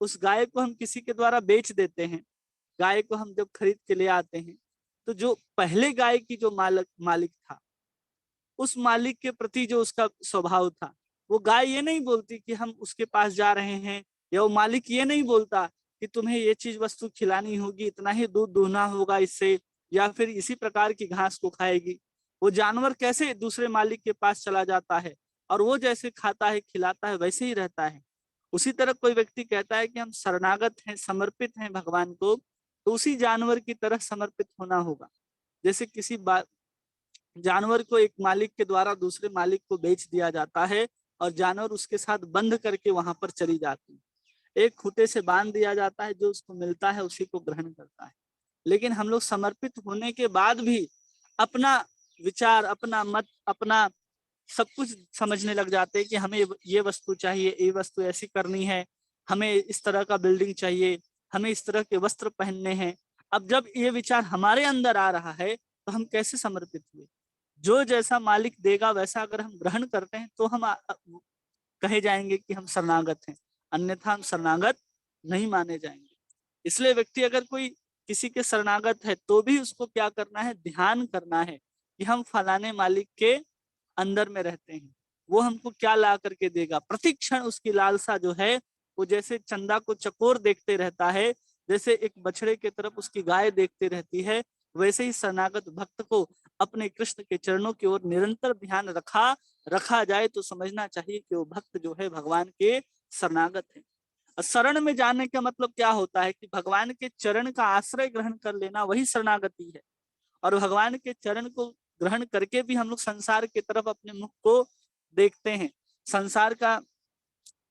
उस गाय को हम किसी के द्वारा बेच देते हैं। गाय को हम जब खरीद के ले आते हैं, तो जो पहले गाय की जो मालिक था, उस मालिक के प्रति जो उसका स्वभाव था, वो गाय ये नहीं बोलती कि हम उसके पास जा रहे हैं, या वो मालिक ये नहीं बोलता कि तुम्हें ये चीज वस्तु खिलानी होगी, इतना ही दूध दूहना होगा इससे, या फिर इसी प्रकार की घास को खाएगी। वो जानवर कैसे दूसरे मालिक के पास चला जाता है और वो जैसे खाता है, खिलाता है, वैसे ही रहता है। उसी तरह कोई व्यक्ति कहता है कि हम शरणागत हैं, समर्पित हैं भगवान को, तो उसी जानवर की तरह समर्पित होना होगा। जैसे किसी जानवर को एक मालिक के द्वारा दूसरे मालिक को बेच दिया जाता है और जानवर उसके साथ बंध करके वहां पर चली जाती है। एक खूंटे से बांध दिया जाता है, जो उसको मिलता है उसी को ग्रहण करता है। लेकिन हम लोग समर्पित होने के बाद भी अपना विचार, अपना मत, अपना सब कुछ समझने लग जाते हैं कि हमें ये वस्तु चाहिए, ये वस्तु ऐसी करनी है, हमें इस तरह का बिल्डिंग चाहिए, हमें इस तरह के वस्त्र पहनने हैं। अब जब ये विचार हमारे अंदर आ रहा है तो हम कैसे समर्पित हुए? जो जैसा मालिक देगा वैसा अगर हम ग्रहण करते हैं तो हम कहे जाएंगे कि हम शरणागत हैं, अन्यथा हम शरणागत नहीं माने जाएंगे। इसलिए व्यक्ति अगर कोई किसी के शरणागत है तो भी उसको क्या करना है, ध्यान करना है कि हम फलाने मालिक के अंदर में रहते हैं, वो हमको क्या ला करके देगा। प्रतिक्षण उसकी लालसा जो है वो जैसे चंदा को चकोर देखते रहता है, जैसे एक बछड़े की तरफ उसकी गाय देखते रहती है, वैसे ही शरणागत भक्त को अपने कृष्ण के चरणों की ओर निरंतर ध्यान रखा जाए तो समझना चाहिए कि वो भक्त जो है भगवान के शरणागत है। शरण में जाने का मतलब क्या होता है कि भगवान के चरण का आश्रय ग्रहण कर लेना, वही शरणागति है। और भगवान के चरण को ग्रहण करके भी हम लोग संसार की तरफ अपने मुख को देखते हैं। संसार का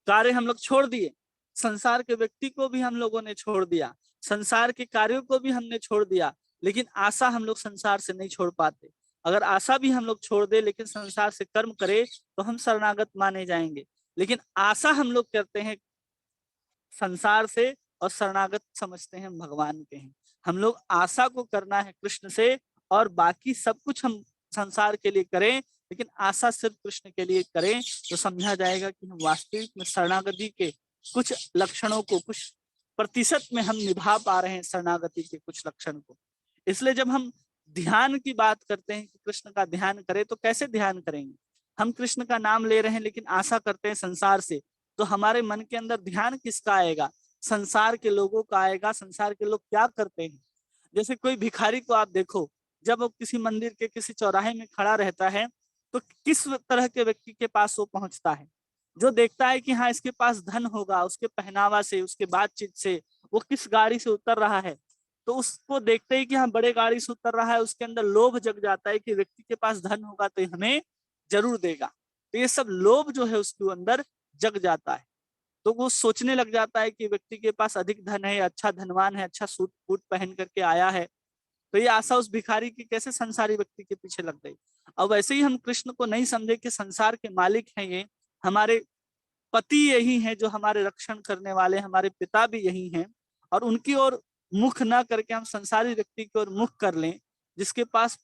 कार्य हम लोग छोड़ दिए, संसार के व्यक्ति को भी हम लोगों ने छोड़ दिया, संसार के कार्यों को भी हमने छोड़ दिया, लेकिन आशा हम लोग संसार से नहीं छोड़ पाते। अगर आशा भी हम लोग छोड़ दे लेकिन संसार से कर्म करे तो हम शरणागत माने जाएंगे। लेकिन आशा हम लोग करते हैं संसार से और शरणागत समझते हैं हम भगवान के हैं। हम लोग आशा को करना है कृष्ण से, और बाकी सब कुछ हम संसार के लिए करें, लेकिन आशा सिर्फ कृष्ण के लिए करें तो समझा जाएगा कि हम वास्तविक में शरणागति के कुछ लक्षणों को कुछ प्रतिशत में हम निभा पा रहे हैं, शरणागति के कुछ लक्षण को। इसलिए जब हम ध्यान की बात करते हैं कि कृष्ण का ध्यान करें तो कैसे ध्यान करेंगे? हम कृष्ण का नाम ले रहे हैं लेकिन आशा करते हैं संसार से, तो हमारे मन के अंदर ध्यान किसका आएगा? संसार के लोगों का आएगा। संसार के लोग क्या करते हैं? जैसे कोई भिखारी को आप देखो, जब वो किसी मंदिर के किसी चौराहे में खड़ा रहता है तो किस तरह के व्यक्ति के पास वो पहुंचता है? जो देखता है कि हाँ इसके पास धन होगा, उसके पहनावा से, उसके बातचीत से, वो किस गाड़ी से उतर रहा है, तो उसको देखते ही कि हाँ बड़े गाड़ी से उतर रहा है, उसके अंदर लोभ जग जाता है कि व्यक्ति के पास धन होगा तो हमें जरूर देगा। तो ये सब लोभ जो है उसके अंदर जग जाता है। तो वो सोचने लग जाता है कि व्यक्ति के पास अधिक धन है, अच्छा धनवान है, अच्छा सूट बूट पहन करके आया है। तो ये आशा उस भिखारी की कैसे संसारी व्यक्ति के पीछे लग गई। अब वैसे ही हम कृष्ण को नहीं समझे कि संसार के मालिक हैं ये, हमारे पति यही हैं जो हमारे रक्षण करने वाले, हमारे पिता भी यही हैं, और उनकी ओर मुख ना करके हम संसारी व्यक्ति की ओर मुख कर लें, जिसके पास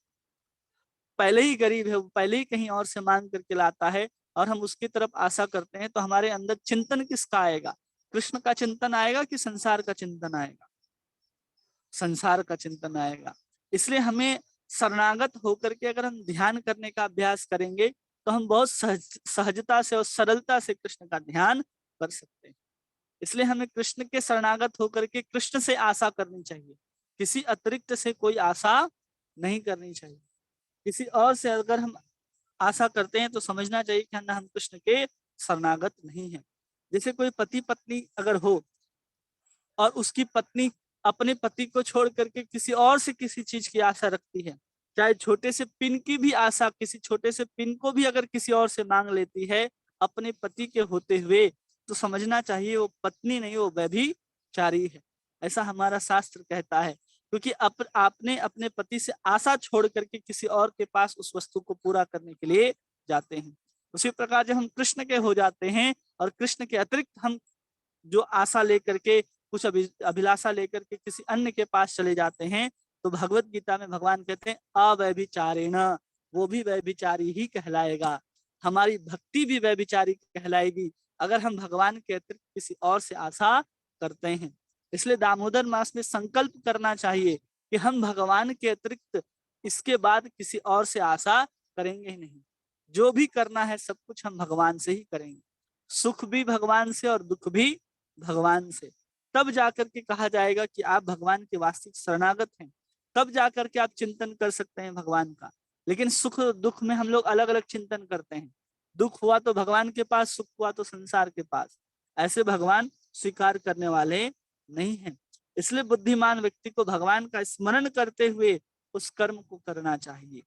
पहले ही गरीब है, वो पहले ही कहीं और से मांग करके लाता है और हम उसकी तरफ आशा करते हैं, तो हमारे अंदर चिंतन किसका आएगा? कृष्ण का चिंतन आएगा कि संसार का चिंतन आएगा? संसार का चिंतन आएगा। इसलिए हमें शरणागत होकर के अगर हम ध्यान करने का अभ्यास करेंगे तो हम बहुत सहजता से और सरलता से कृष्ण का ध्यान कर सकते हैं। इसलिए हमें कृष्ण के शरणागत होकर के कृष्ण से आशा करनी चाहिए, किसी अतिरिक्त से कोई आशा नहीं करनी चाहिए। किसी और से अगर हम आशा करते हैं तो समझना चाहिए कि हम कृष्ण के शरणागत नहीं हैं। जैसे कोई पति पत्नी अगर हो और उसकी पत्नी अपने पति को छोड़ करके किसी और से किसी चीज की आशा रखती है, चाहे छोटे से पिन की भी आशा, किसी छोटे से पिन को भी अगर किसी और से मांग लेती है अपने पति के होते हुए, तो समझना चाहिए वो पत्नी नहीं, वो व्यभिचारी है। ऐसा हमारा शास्त्र कहता है, क्योंकि आपने अपने पति से आशा छोड़ करके किसी और के पास उस वस्तु को पूरा करने के लिए जाते हैं। उसी प्रकार जब हम कृष्ण के हो जाते हैं और कृष्ण के अतिरिक्त हम जो आशा लेकर के, कुछ अभिलाषा लेकर के किसी अन्य के पास चले जाते हैं, तो भगवत गीता में भगवान कहते हैं अव्यभिचारेण, वो भी व्यभिचारी ही कहलाएगा। हमारी भक्ति भी व्यभिचारी कहलाएगी अगर हम भगवान के अतिरिक्त किसी और से आशा करते हैं। इसलिए दामोदर मास में संकल्प करना चाहिए कि हम भगवान के अतिरिक्त इसके बाद किसी और से आशा करेंगे ही नहीं। जो भी करना है सब कुछ हम भगवान से ही करेंगे, सुख भी भगवान से और दुख भी भगवान से। तब जाकर के कहा जाएगा कि आप भगवान के वास्तविक शरणागत हैं, तब जाकर के आप चिंतन कर सकते हैं भगवान का। लेकिन सुख दुख में हम लोग अलग अलग चिंतन करते हैं, दुख हुआ तो भगवान के पास, सुख हुआ तो संसार के पास। ऐसे भगवान स्वीकार करने वाले नहीं हैं। इसलिए बुद्धिमान व्यक्ति को भगवान का स्मरण करते हुए उस कर्म को करना चाहिए।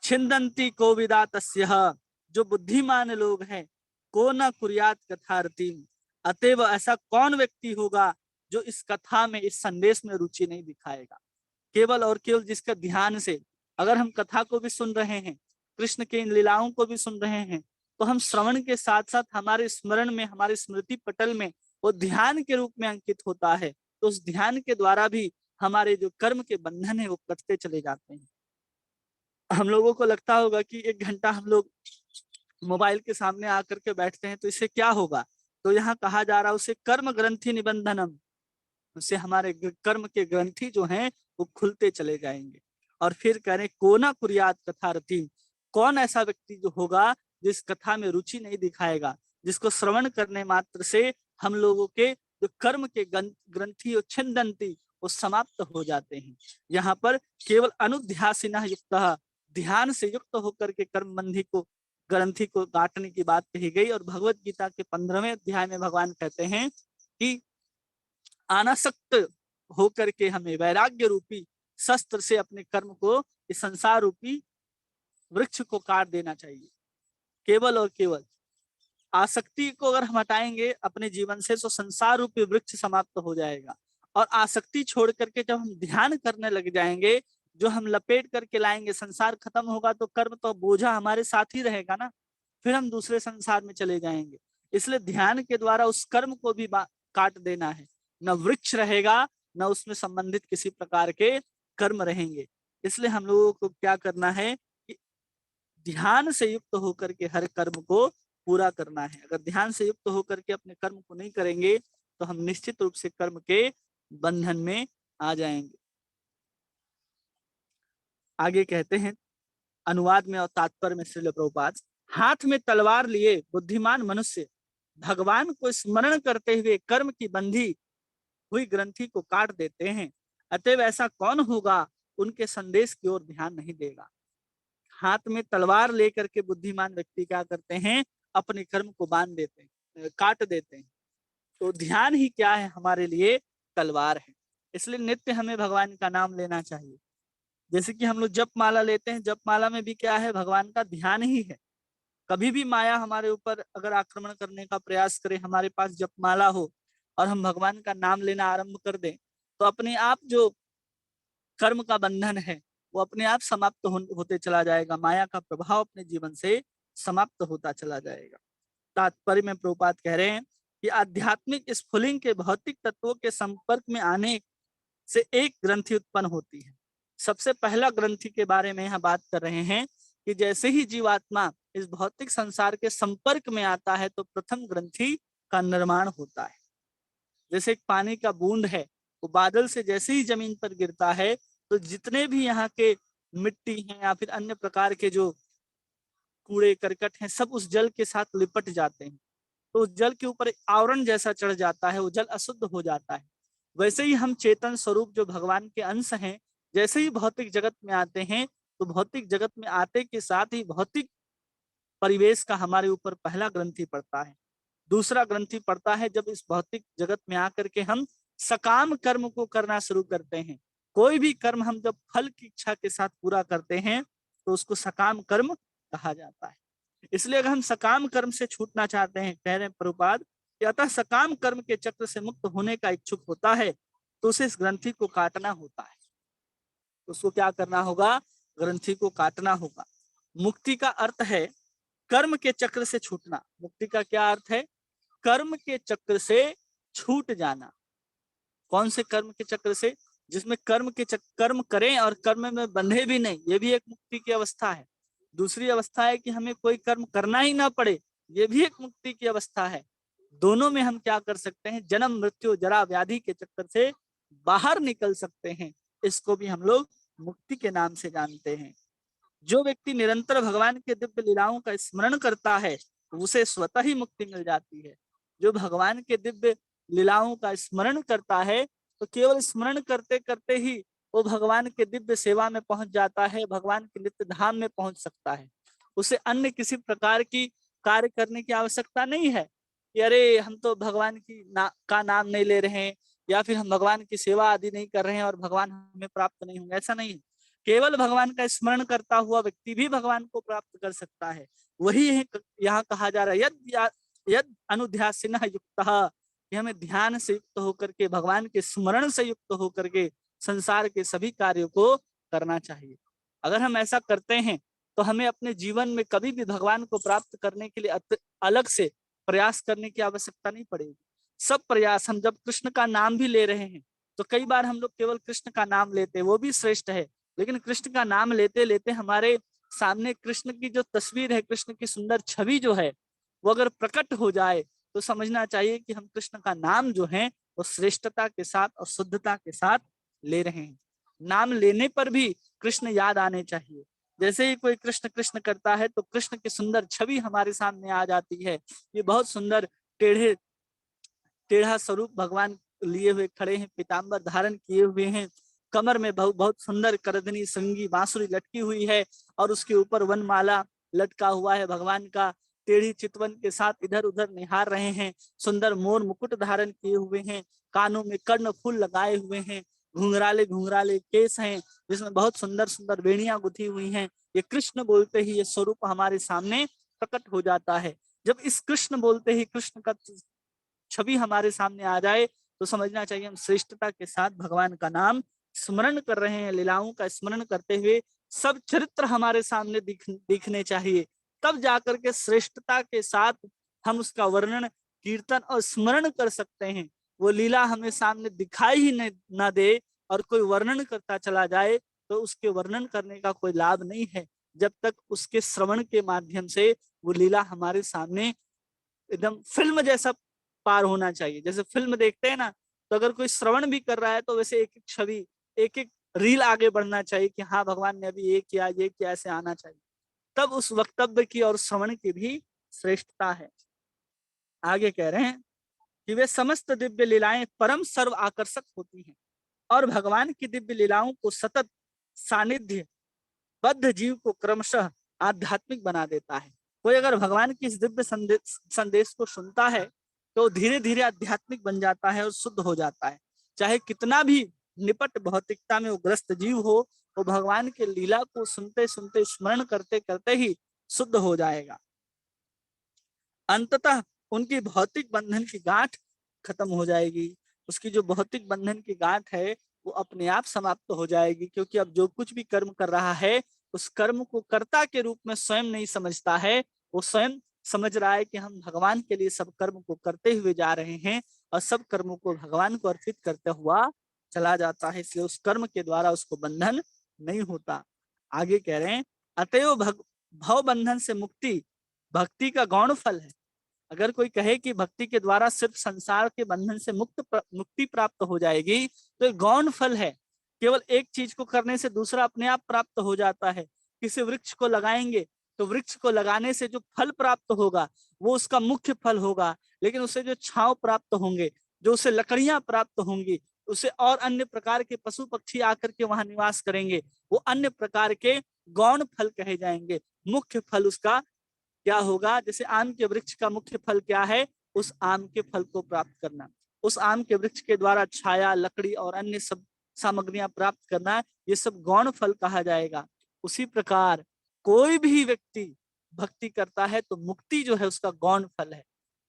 छिंदंती को विदातस्यः, जो बुद्धिमान लोग हैं, को न कुर्यात कथारतिम, अतएव ऐसा कौन व्यक्ति होगा जो इस कथा में, इस संदेश में रुचि नहीं दिखाएगा। केवल और केवल जिसका ध्यान से, अगर हम कथा को भी सुन रहे हैं, कृष्ण के इन लीलाओं को भी सुन रहे हैं, तो हम श्रवण के साथ साथ हमारे स्मरण में, हमारे स्मृति पटल में वो ध्यान के रूप में अंकित होता है, तो उस ध्यान के द्वारा भी हमारे जो कर्म के बंधन है वो कटते चले जाते हैं। हम लोगों को लगता होगा कि 1 घंटा हम लोग मोबाइल के सामने आकर के बैठते हैं तो इससे क्या होगा, तो यहाँ कहा जा रहा है उसे कर्म ग्रंथि निबंधनम, उससे हमारे कर्म के ग्रंथि जो हैं वो खुलते चले जाएंगे। और फिर कह रहे कोना कुरियात कथा रति, कौन ऐसा व्यक्ति जो होगा जिस कथा में रुचि नहीं दिखाएगा, जिसको श्रवण करने मात्र से हम लोगों के जो कर्म के ग्रंथि और छिंदंती वो समाप्त हो जाते हैं। यहाँ पर केवल अनुध्यासिना युक्त, ध्यान से युक्त होकर के कर्म बंधी को ग्रंथि को काटने की बात कही गई। और भगवत गीता के 15वें अध्याय में भगवान कहते हैं कि अनासक्त होकर के हमें वैराग्य रूपी शस्त्र से अपने कर्म को, इस संसार रूपी वृक्ष को काट देना चाहिए। केवल और केवल आसक्ति को अगर हम हटाएंगे अपने जीवन से तो संसार रूपी वृक्ष समाप्त हो जाएगा। और आसक्ति छोड़ करके जब हम ध्यान करने लग जाएंगे, जो हम लपेट करके लाएंगे, संसार खत्म होगा तो कर्म तो बोझा हमारे साथ ही रहेगा ना, फिर हम दूसरे संसार में चले जाएंगे। इसलिए ध्यान के द्वारा उस कर्म को भी काट देना है, न वृक्ष रहेगा न उसमें संबंधित किसी प्रकार के कर्म रहेंगे। इसलिए हम लोगों को क्या करना है कि ध्यान से युक्त होकर के हर कर्म को पूरा करना है। अगर ध्यान से युक्त होकर के अपने कर्म को नहीं करेंगे तो हम निश्चित रूप से कर्म के बंधन में आ जाएंगे। आगे कहते हैं अनुवाद में और तात्पर्य में श्रील प्रभुपाद, हाथ में तलवार लिए बुद्धिमान मनुष्य भगवान को स्मरण करते हुए कर्म की बंधी हुई ग्रंथि को काट देते हैं, अतएव ऐसा कौन होगा उनके संदेश की ओर ध्यान नहीं देगा। हाथ में तलवार लेकर के बुद्धिमान व्यक्ति क्या करते हैं, अपने कर्म को बांध देते हैं, काट देते हैं। तो ध्यान ही क्या है, हमारे लिए तलवार है। इसलिए नित्य हमें भगवान का नाम लेना चाहिए। जैसे कि हम लोग जप माला लेते हैं, जप माला में भी क्या है, भगवान का ध्यान ही है। कभी भी माया हमारे ऊपर अगर आक्रमण करने का प्रयास करे, हमारे पास जप माला हो और हम भगवान का नाम लेना आरंभ कर दें, तो अपने आप जो कर्म का बंधन है वो अपने आप समाप्त होते चला जाएगा, माया का प्रभाव अपने जीवन से समाप्त होता चला जाएगा। तात्पर्य में प्रभुपाद कह रहे हैं कि आध्यात्मिक स्फुलिंग के भौतिक तत्वों के संपर्क में आने से एक ग्रंथि उत्पन्न होती है। सबसे पहला ग्रंथि के बारे में यहाँ बात कर रहे हैं कि जैसे ही जीवात्मा इस भौतिक संसार के संपर्क में आता है तो प्रथम ग्रंथि का निर्माण होता है। जैसे एक पानी का बूंद है, वो बादल से जैसे ही जमीन पर गिरता है तो जितने भी यहाँ के मिट्टी हैं या फिर अन्य प्रकार के जो कूड़े करकट हैं सब उस जल के साथ लिपट जाते हैं, तो उस जल के ऊपर एक आवरण जैसा चढ़ जाता है, वो जल अशुद्ध हो जाता है। वैसे ही हम चेतन स्वरूप जो भगवान के अंश हैं, जैसे ही भौतिक जगत में आते हैं तो भौतिक जगत में आते के साथ ही भौतिक परिवेश का हमारे ऊपर पहला ग्रंथि पड़ता है। दूसरा ग्रंथि पड़ता है जब इस भौतिक जगत में आकर के हम सकाम कर्म को करना शुरू करते हैं। कोई भी कर्म हम जब फल की इच्छा के साथ पूरा करते हैं तो उसको सकाम कर्म कहा जाता है। इसलिए अगर हम सकाम कर्म से छूटना चाहते हैं, कह रहे हैं प्रभुपाद कि अतः सकाम कर्म के चक्र से मुक्त होने का इच्छुक होता है तो उसे इस ग्रंथि को काटना होता है। उसको क्या करना होगा, ग्रंथि को काटना होगा। मुक्ति का अर्थ है कर्म के चक्र से छूटना। मुक्ति का क्या अर्थ है, कर्म के चक्र से छूट जाना। कौन से कर्म के चक्र से, जिसमें कर्म करें और कर्म में बंधे भी नहीं, ये भी एक मुक्ति की अवस्था है। दूसरी अवस्था है कि हमें कोई कर्म करना ही ना पड़े, ये भी एक मुक्ति की अवस्था है। दोनों में हम क्या कर सकते हैं, जन्म मृत्यु जरा व्याधि के चक्कर से बाहर निकल सकते हैं। इसको भी हम लोग मुक्ति के नाम से जानते हैं। जो व्यक्ति निरंतर भगवान के दिव्य लीलाओं का स्मरण करता है उसे स्वतः ही मुक्ति मिल जाती है। जो भगवान के दिव्य लीलाओं का स्मरण करता है तो केवल स्मरण करते करते ही वो भगवान के दिव्य सेवा में पहुंच जाता है, भगवान के नित्य धाम में पहुंच सकता है। उसे अन्य किसी प्रकार की कार्य करने की आवश्यकता नहीं है कि अरे हम तो भगवान का नाम नहीं ले रहे हैं या फिर हम भगवान की सेवा आदि नहीं कर रहे हैं और भगवान हमें प्राप्त नहीं होंगे, ऐसा नहीं है। केवल भगवान का स्मरण करता हुआ व्यक्ति भी भगवान को प्राप्त कर सकता है। वही यहाँ कहा जा रहा है यद अनुध्यासिनः युक्तः, कि हमें ध्यान से युक्त होकर के, भगवान के स्मरण से युक्त होकर के संसार के सभी कार्यों को करना चाहिए। अगर हम ऐसा करते हैं तो हमें अपने जीवन में कभी भी भगवान को प्राप्त करने के लिए अलग से प्रयास करने की आवश्यकता नहीं पड़ेगी। सब प्रयास, हम जब कृष्ण का नाम भी ले रहे हैं तो कई बार हम लोग केवल कृष्ण का नाम लेते हैं, वो भी श्रेष्ठ है, लेकिन कृष्ण का नाम लेते लेते हमारे सामने कृष्ण की जो तस्वीर है, कृष्ण की सुंदर छवि जो है, वो अगर प्रकट हो जाए तो समझना चाहिए कि हम कृष्ण का नाम जो है वो श्रेष्ठता के साथ और शुद्धता के साथ ले रहे हैं। नाम लेने पर भी कृष्ण याद आने चाहिए। जैसे ही कोई कृष्ण कृष्ण करता है तो कृष्ण की सुंदर छवि हमारे सामने आ जाती है। ये बहुत सुंदर टेढ़े टेढ़ा स्वरूप भगवान लिए हुए खड़े हैं, पीताम्बर धारण किए हुए हैं, कमर में बहुत बहुत सुंदर करधनी संगी बांसुरी लटकी हुई है और उसके ऊपर वनमाला लटका हुआ है भगवान का। टेढ़ी चितवन के साथ इधर उधर निहार रहे हैं, सुंदर मोर मुकुट धारण किए हुए हैं, कानों में कर्ण फूल लगाए हुए हैं, घुंघराले घुंघराले केस हैं जिसमें बहुत सुंदर सुंदर वेणियां गुथी हुई हैं। ये कृष्ण बोलते ही ये स्वरूप हमारे सामने प्रकट हो जाता है। जब इस कृष्ण बोलते ही कृष्ण का छवि हमारे सामने आ जाए तो समझना चाहिए हम श्रेष्ठता के साथ भगवान का नाम स्मरण कर रहे हैं, लीलाओं का स्मरण करते हुए सब चरित्र हमारे सामने दिखने चाहिए। तब जाकर के श्रेष्ठता के साथ हम उसका वर्णन कीर्तन और स्मरण कर सकते हैं। वो लीला हमें सामने दिखाई ही ना दे और कोई वर्णन करता चला जाए तो उसके वर्णन करने का कोई लाभ नहीं है, जब तक उसके श्रवण के माध्यम से वो लीला हमारे सामने एकदम फिल्म जैसा पार होना चाहिए। जैसे फिल्म देखते हैं ना, तो अगर कोई श्रवण भी कर रहा है तो वैसे एक एक छवि, एक एक रील आगे बढ़ना चाहिए कि हाँ भगवान ने अभी ये किया, ऐसे आना चाहिए। तब उस वक्तव्य की और श्रवण की भी श्रेष्ठता है। आगे कह रहे हैं कि वे समस्त दिव्य लीलाएं परम सर्व आकर्षक होती हैं और भगवान की दिव्य लीलाओं को सतत सानिध्य बद्ध जीव को क्रमशः आध्यात्मिक बना देता है। कोई अगर भगवान की इस दिव्य संदेश को सुनता है तो धीरे धीरे आध्यात्मिक बन जाता है और शुद्ध हो जाता है। चाहे कितना भी निपट भौतिकता में वो ग्रस्त जीव हो, वो भगवान के लीला को सुनते सुनते स्मरण करते करते ही शुद्ध हो जाएगा। अंततः उनकी भौतिक बंधन की गांठ खत्म हो जाएगी। उसकी जो भौतिक बंधन की गांठ है वो अपने आप समाप्त हो जाएगी, क्योंकि अब जो कुछ भी कर्म कर रहा है उस कर्म को कर्ता के रूप में स्वयं नहीं समझता है। वो स्वयं समझ रहा है कि हम भगवान के लिए सब कर्म को करते हुए जा रहे हैं और सब कर्मों को भगवान को अर्पित करते हुआ चला जाता है, इसलिए उस कर्म के द्वारा उसको बंधन नहीं होता। आगे कह रहे हैं अतएव भव बंधन से मुक्ति भक्ति का गौण फल है। अगर कोई कहे कि भक्ति के द्वारा सिर्फ संसार के बंधन से मुक्ति प्राप्त हो जाएगी तो गौण फल है। केवल एक चीज को करने से दूसरा अपने आप प्राप्त हो जाता है। किसी वृक्ष को लगाएंगे तो वृक्ष को लगाने से जो फल प्राप्त होगा वो उसका मुख्य फल होगा, लेकिन उसे जो छांव प्राप्त होंगे, जो उसे लकड़ियां प्राप्त होंगी, उसे और अन्य प्रकार के पशु पक्षी आकर के वहां निवास करेंगे, वो अन्य प्रकार के गौण फल कहे जाएंगे। मुख्य फल उसका क्या होगा? जैसे आम के वृक्ष का मुख्य फल क्या है? उस आम के फल को प्राप्त करना, उस आम के वृक्ष के द्वारा छाया, लकड़ी और अन्य सब सामग्रियां प्राप्त करना, ये सब गौण फल कहा जाएगा। उसी प्रकार कोई भी व्यक्ति भक्ति करता है तो मुक्ति जो है उसका गौण फल है।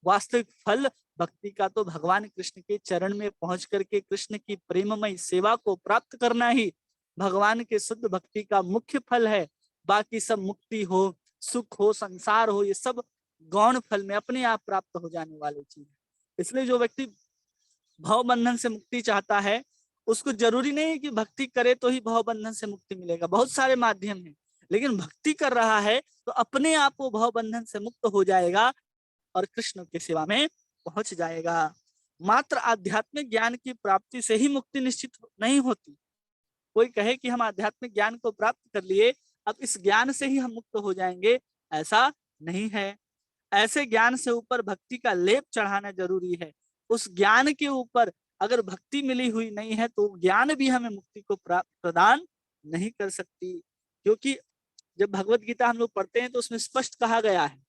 वास्तविक फल भक्ति का तो भगवान कृष्ण के चरण में पहुंच करके कृष्ण की प्रेममय सेवा को प्राप्त करना ही भगवान के शुद्ध भक्ति का मुख्य फल है। बाकी सब मुक्ति हो, सुख हो, संसार हो, ये सब गौण फल में अपने आप प्राप्त हो जाने वाली चीज है। इसलिए जो व्यक्ति भव बंधन से मुक्ति चाहता है उसको जरूरी नहीं है कि भक्ति करे तो ही भव बंधन से मुक्ति मिलेगा, बहुत सारे माध्यम हैं, लेकिन भक्ति कर रहा है तो अपने आप वो भव बंधन से मुक्त हो जाएगा और कृष्ण की सेवा में पहुंच जाएगा। मात्र आध्यात्मिक ज्ञान की प्राप्ति से ही मुक्ति निश्चित नहीं होती। कोई कहे कि हम आध्यात्मिक ज्ञान को प्राप्त कर लिए, अब इस ज्ञान से ही हम मुक्त हो जाएंगे, ऐसा नहीं है। ऐसे ज्ञान से ऊपर भक्ति का लेप चढ़ाना जरूरी है। उस ज्ञान के ऊपर अगर भक्ति मिली हुई नहीं है तो ज्ञान भी हमें मुक्ति को प्रदान नहीं कर सकती। क्योंकि जब भगवत गीता हम लोग पढ़ते हैं तो उसमें स्पष्ट कहा गया है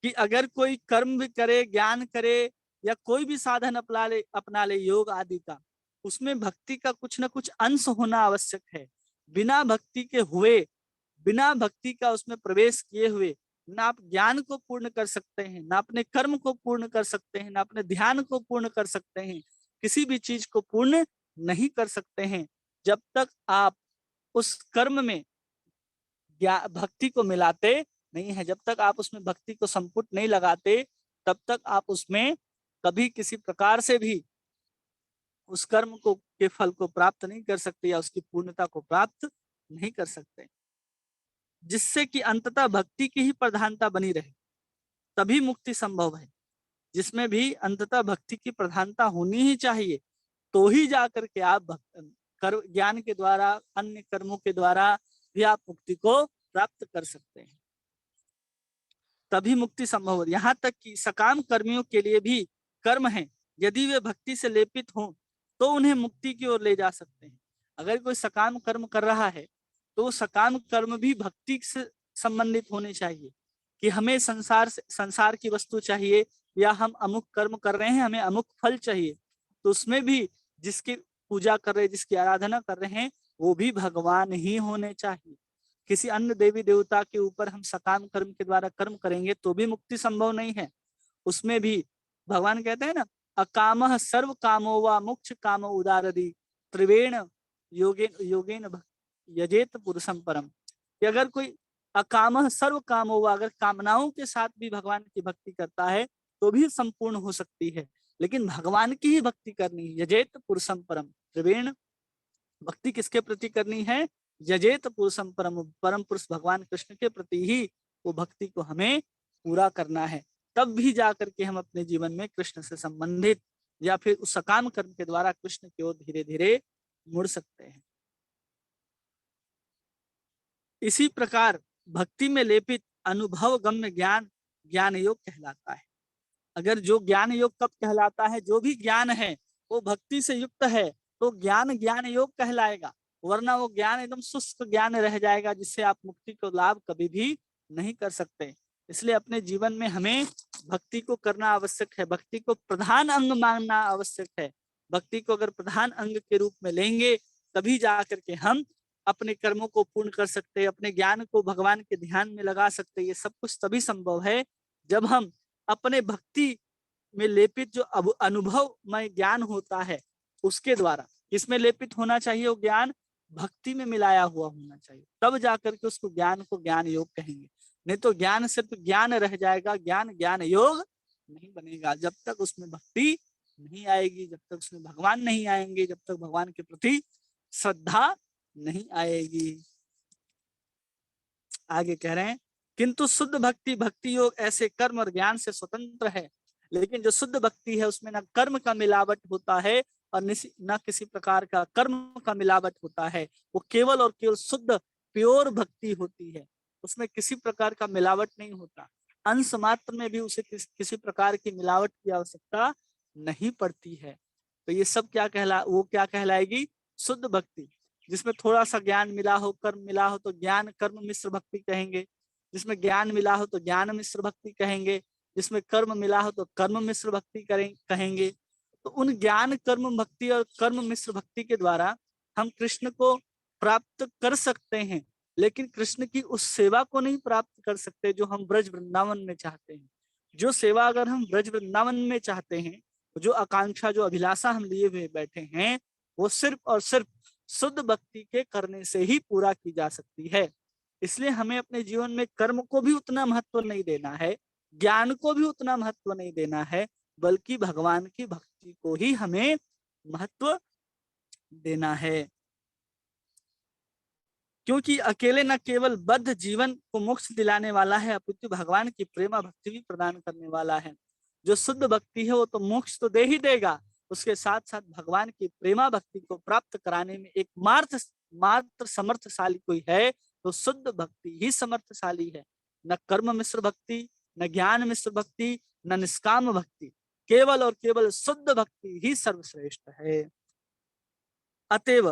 कि अगर कोई कर्म भी करे, ज्ञान करे या कोई भी साधन अपना ले योग आदि का, उसमें भक्ति का कुछ ना कुछ अंश होना आवश्यक है। बिना भक्ति के हुए, बिना भक्ति का उसमें प्रवेश किए हुए ना आप ज्ञान को पूर्ण कर सकते हैं, ना अपने कर्म को पूर्ण कर सकते हैं, ना अपने ध्यान को पूर्ण कर सकते हैं, किसी भी चीज को पूर्ण नहीं कर सकते हैं जब तक आप उस कर्म में भक्ति को मिलाते नहीं है। जब तक आप उसमें भक्ति को संपुट नहीं लगाते तब तक आप उसमें कभी किसी प्रकार से भी उस कर्म को के फल को प्राप्त नहीं कर सकते या उसकी पूर्णता को प्राप्त नहीं कर सकते, जिससे कि अंततः भक्ति की ही प्रधानता बनी रहे, तभी मुक्ति संभव है। जिसमें भी अंततः भक्ति की प्रधानता होनी ही चाहिए, तो ही जाकर के आप ज्ञान के द्वारा, अन्य कर्मों के द्वारा भी आप मुक्ति को प्राप्त कर सकते हैं, तभी मुक्ति संभव है। यहाँ तक कि सकाम कर्मियों के लिए भी कर्म है, यदि वे भक्ति से लेपित हों तो उन्हें मुक्ति की ओर ले जा सकते हैं। अगर कोई सकाम कर्म कर रहा है तो सकाम कर्म भी भक्ति से संबंधित होने चाहिए, कि हमें संसार की वस्तु चाहिए, या हम अमुक कर्म कर रहे हैं, हमें अमुक फल चाहिए, तो उसमें भी जिसकी पूजा कर रहे हैं, जिसकी आराधना कर रहे हैं, वो भी भगवान ही होने चाहिए। किसी अन्य देवी देवता के ऊपर हम सकाम कर्म के द्वारा कर्म करेंगे तो भी मुक्ति संभव नहीं है। उसमें भी भगवान कहते हैं ना, अकामः सर्व कामो वा मोक्ष कामो उदारदी त्रिवेण योगेन यजेत पुरुषम परम। कि अगर कोई अकामः सर्व कामो वा, अगर कामनाओं के साथ भी भगवान की भक्ति करता है तो भी संपूर्ण हो सकती है, लेकिन भगवान की ही भक्ति करनी है। यजेत पुरुषम परम, त्रिवेण भक्ति किसके प्रति करनी है? यजेत पुरुषम परम, परम पुरुष भगवान कृष्ण के प्रति ही वो भक्ति को हमें पूरा करना है। तब भी जाकर के हम अपने जीवन में कृष्ण से संबंधित या फिर उस सकाम कर्म के द्वारा कृष्ण की ओर धीरे धीरे मुड़ सकते हैं। इसी प्रकार भक्ति में लेपित अनुभव गम्य ज्ञान ज्ञान योग कहलाता है। अगर जो ज्ञान योग कब कहलाता है? जो भी ज्ञान है वो भक्ति से युक्त है तो ज्ञान ज्ञान योग कहलाएगा, वरना वो ज्ञान एकदम शुष्क ज्ञान रह जाएगा, जिससे आप मुक्ति को लाभ कभी भी नहीं कर सकते। इसलिए अपने जीवन में हमें भक्ति को करना आवश्यक है, भक्ति को प्रधान अंग मानना आवश्यक है। भक्ति को अगर प्रधान अंग के रूप में लेंगे तभी जाकर के हम अपने कर्मों को पूर्ण कर सकते हैं, अपने ज्ञान को भगवान के ध्यान में लगा सकते हैं। ये सब कुछ तभी संभव है जब हम अपने भक्ति में लेपित जो अनुभवमय ज्ञान होता है उसके द्वारा, किसमें लेपित होना चाहिए? वो ज्ञान भक्ति में मिलाया हुआ होना चाहिए, तब जाकर के उसको ज्ञान को ज्ञान योग कहेंगे। नहीं तो ज्ञान सिर्फ ज्ञान रह जाएगा, ज्ञान ज्ञान योग नहीं बनेगा। जब तक उसमें भक्ति नहीं आएगी, जब तक उसमें भगवान नहीं आएंगे, जब तक भगवान के प्रति श्रद्धा नहीं आएगी। आगे कह रहे हैं, किंतु शुद्ध भक्ति भक्ति योग ऐसे कर्म और ज्ञान से स्वतंत्र है। लेकिन जो शुद्ध भक्ति है उसमें न कर्म का मिलावट होता है और न किसी प्रकार का कर्म का मिलावट होता है। वो केवल और केवल शुद्ध प्योर भक्ति होती है, उसमें किसी प्रकार का मिलावट नहीं होता। अंश मात्र में भी उसे किसी प्रकार की मिलावट की आवश्यकता नहीं पड़ती है। तो ये सब क्या कहलाएगी? शुद्ध भक्ति। जिसमें थोड़ा सा ज्ञान मिला हो, कर्म मिला हो तो ज्ञान कर्म मिश्र भक्ति कहेंगे। जिसमें ज्ञान मिला हो तो ज्ञान मिश्र भक्ति कहेंगे। जिसमें कर्म मिला हो तो कर्म मिश्र भक्ति कहेंगे। तो उन ज्ञान कर्म भक्ति और कर्म मिश्र भक्ति के द्वारा हम कृष्ण को प्राप्त कर सकते हैं, लेकिन कृष्ण की उस सेवा को नहीं प्राप्त कर सकते जो हम ब्रज वृंदावन में चाहते हैं। जो सेवा अगर हम ब्रज वृंदावन में चाहते हैं, जो आकांक्षा, जो अभिलाषा हम लिए हुए बैठे हैं, वो सिर्फ और सिर्फ शुद्ध भक्ति के करने से ही पूरा की जा सकती है। इसलिए हमें अपने जीवन में कर्म को भी उतना महत्व नहीं देना है, ज्ञान को भी उतना महत्व नहीं देना है, बल्कि भगवान की भक्ति को ही हमें महत्व देना है। क्योंकि अकेले न केवल बद्ध जीवन को मोक्ष दिलाने वाला है, अपितु भगवान की प्रेमा भक्ति भी प्रदान करने वाला है। जो शुद्ध भक्ति है वो तो मोक्ष तो दे ही देगा, उसके साथ साथ भगवान की प्रेमा भक्ति को प्राप्त कराने में एक मात्र समर्थशाली कोई है तो शुद्ध भक्ति ही समर्थशाली है। न कर्म मिश्र भक्ति, न ज्ञान मिश्र भक्ति, न निष्काम भक्ति, केवल और केवल शुद्ध भक्ति ही सर्वश्रेष्ठ है। अतएव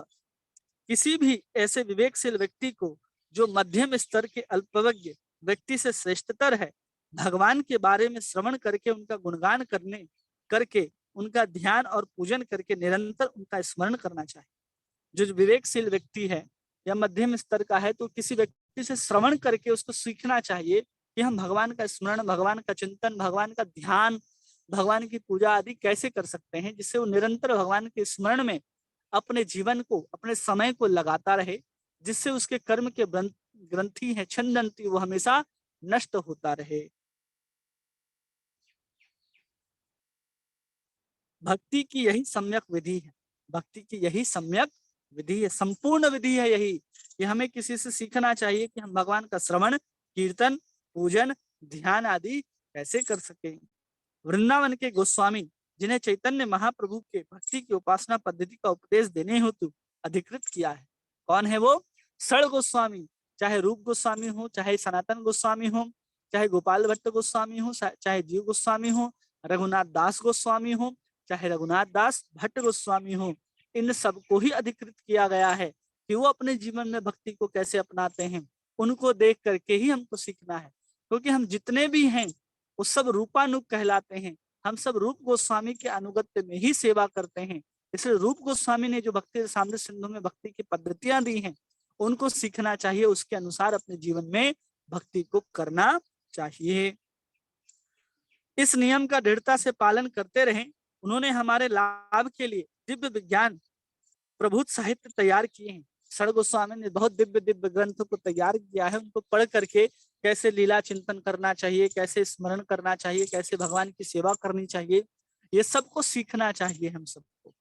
किसी भी ऐसे विवेकशील व्यक्ति को जो मध्यम स्तर के अल्पज्ञ व्यक्ति से श्रेष्ठतर है, भगवान के बारे में श्रवण करके उनका गुणगान करके उनका ध्यान और पूजन करके निरंतर उनका स्मरण करना चाहिए। जो विवेकशील व्यक्ति है या मध्यम स्तर का है तो किसी व्यक्ति से श्रवण करके उसको सीखना चाहिए कि हम भगवान का स्मरण, भगवान का चिंतन, भगवान का ध्यान, भगवान की पूजा आदि कैसे कर सकते हैं, जिससे वो निरंतर भगवान के स्मरण में अपने जीवन को, अपने समय को लगाता रहे, जिससे उसके कर्म के ग्रंथि है छंदंती, वो हमेशा नष्ट होता रहे। भक्ति की यही सम्यक विधि है, भक्ति की यही सम्यक विधि है, संपूर्ण विधि है यही, कि हमें किसी से सीखना चाहिए कि हम भगवान का श्रवण, कीर्तन, पूजन, ध्यान आदि कैसे कर सके। वृंदावन के गोस्वामी, जिन्हें चैतन्य महाप्रभु के भक्ति की उपासना पद्धति का उपदेश देने हेतु अधिकृत किया है, कौन है वो? सड़ गोस्वामी। चाहे रूप गोस्वामी हो, चाहे सनातन गोस्वामी हो, चाहे गोपाल भट्ट गोस्वामी हो, चाहे जीव गोस्वामी हो, रघुनाथ दास गोस्वामी हो, चाहे रघुनाथ दास भट्ट गोस्वामी हो, इन सबको ही अधिकृत किया गया है कि वो अपने जीवन में भक्ति को कैसे अपनाते हैं। उनको देख करके ही हमको सीखना है, क्योंकि हम जितने भी हैं वो सब रूपानुग कहलाते हैं। हम सब रूप गोस्वामी के अनुगत्य में ही सेवा करते हैं। इसलिए रूप गोस्वामी ने जो भक्ति रसामृत सिंधु में भक्ति की पद्धतियां दी हैं, उनको सीखना चाहिए, उसके अनुसार अपने जीवन में भक्ति को करना चाहिए। इस नियम का दृढ़ता से पालन करते रहें। उन्होंने हमारे लाभ के लिए दिव्य विज्ञान प्रभुत साहित्य तैयार किए हैं। सड़ गोस्वामी ने बहुत दिव्य दिव्य ग्रंथों को तैयार किया है। उनको पढ़ करके कैसे लीला चिंतन करना चाहिए, कैसे स्मरण करना चाहिए, कैसे भगवान की सेवा करनी चाहिए, ये सबको सीखना चाहिए हम सबको।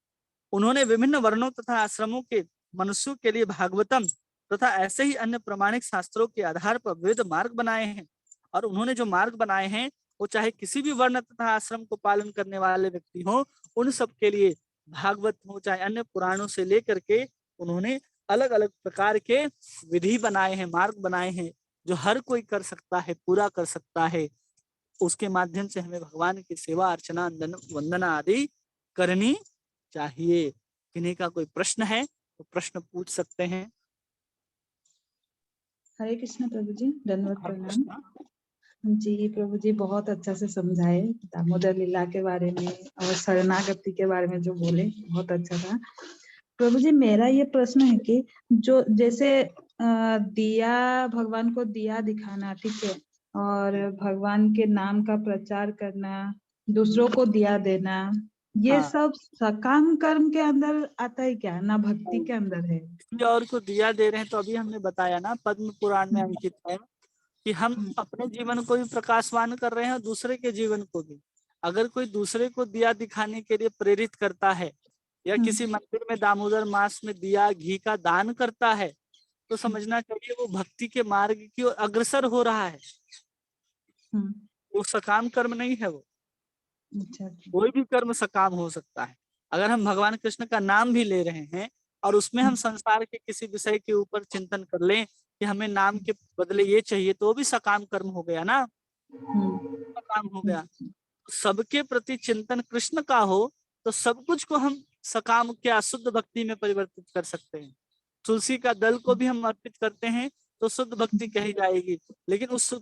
उन्होंने विभिन्न वर्णों तथा आश्रमों के मनुष्यों के लिए भागवतम तथा ऐसे ही अन्य प्रमाणिक शास्त्रों के आधार पर विविध मार्ग बनाए हैं। और उन्होंने जो मार्ग बनाए हैं वो चाहे किसी भी वर्ण तथा आश्रम को पालन करने वाले व्यक्ति हो, उन सब के लिए भागवत हो चाहे अन्य पुराणों से लेकर के उन्होंने अलग अलग प्रकार के विधि बनाए हैं, मार्ग बनाए हैं, जो हर कोई कर सकता है, पूरा कर सकता है। उसके माध्यम से हमें भगवान की सेवा अर्चना वंदना आदि करनी चाहिए। किन्हीं का कोई प्रश्न है तो प्रश्न पूछ सकते हैं। हरे कृष्ण प्रभु जी, दंडवत हरे प्रणाम। कृष्ण। जी प्रभु जी बहुत अच्छा से समझाए दामोदर लीला के बारे में और शरणागति के बारे में जो बोले बहुत अच्छा था। प्रभु जी मेरा ये प्रश्न है कि जो जैसे दिया भगवान को दिया दिखाना, ठीक है, और भगवान के नाम का प्रचार करना, दूसरों को दिया देना, ये हाँ, सब सकाम कर्म के अंदर आता है क्या, ना भक्ति के अंदर है? और को दिया दे रहे हैं तो अभी हमने बताया ना, पद्म पुराण में अंकित है कि हम अपने जीवन को भी प्रकाशवान कर रहे हैं और दूसरे के जीवन को भी। अगर कोई दूसरे को दिया दिखाने के लिए प्रेरित करता है या किसी मंदिर में दामोदर मास में दिया घी का दान करता है, तो समझना चाहिए वो भक्ति के मार्ग की ओर अग्रसर हो रहा है। वो सकाम कर्म नहीं है। वो अच्छा। कोई भी कर्म सकाम हो सकता है। अगर हम भगवान कृष्ण का नाम भी ले रहे हैं और उसमें हम संसार के किसी विषय के ऊपर चिंतन कर लें कि हमें नाम के बदले ये चाहिए, तो भी सकाम कर्म हो गया ना, सकाम हो गया। सबके प्रति चिंतन कृष्ण का हो तो सब कुछ को हम सकाम क्या शुद्ध भक्ति में परिवर्तित कर सकते हैं। तुलसी का दल को भी हम अर्पित करते हैं तो शुद्ध भक्ति कही जाएगी, लेकिन उस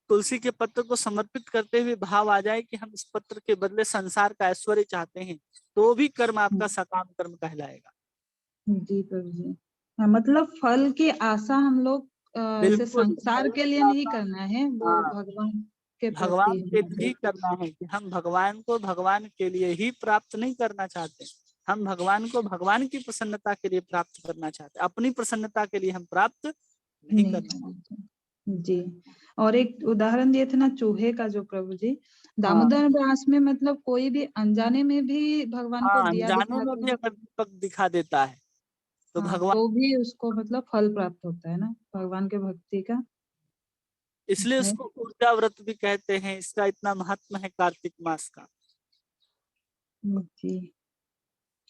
तुलसी के पत्र को समर्पित करते हुए भाव आ जाए कि हम इस पत्र के बदले संसार का ऐश्वर्य चाहते हैं, तो भी कर्म आपका सकाम कर्म कहलाएगा। जी प्रभु जी। हाँ, मतलब फल की आशा हम लोग ऐसे बिल्कुल संसार के लिए नहीं करना है, वो हाँ, भगवान के प्रति भगवान के होना लिए ही करना है कि हम भगवान को भगवान के लिए ही प्राप्त नहीं करना चाहते। हम भगवान को भगवान की प्रसन्नता के लिए प्राप्त करना चाहते, अपनी प्रसन्नता के लिए हम प्राप्त नहीं नहीं करना। करना। जी, और एक उदाहरण दिए थे ना चूहे का, जो प्रभु जी हाँ दामोदर व्यास में मतलब कोई भी अनजाने में भी भगवान को हाँ, दिया अनजाने में दिखाते भी हैं, अगर दीपक दिखा देता है तो हाँ, भगवान, तो भी उसको मतलब फल प्राप्त होता है ना भगवान के भक्ति का। इसलिए है। उसको ऊर्जा व्रत भी कहते हैं। इसका इतना महत्व है कार्तिक मास का। जी,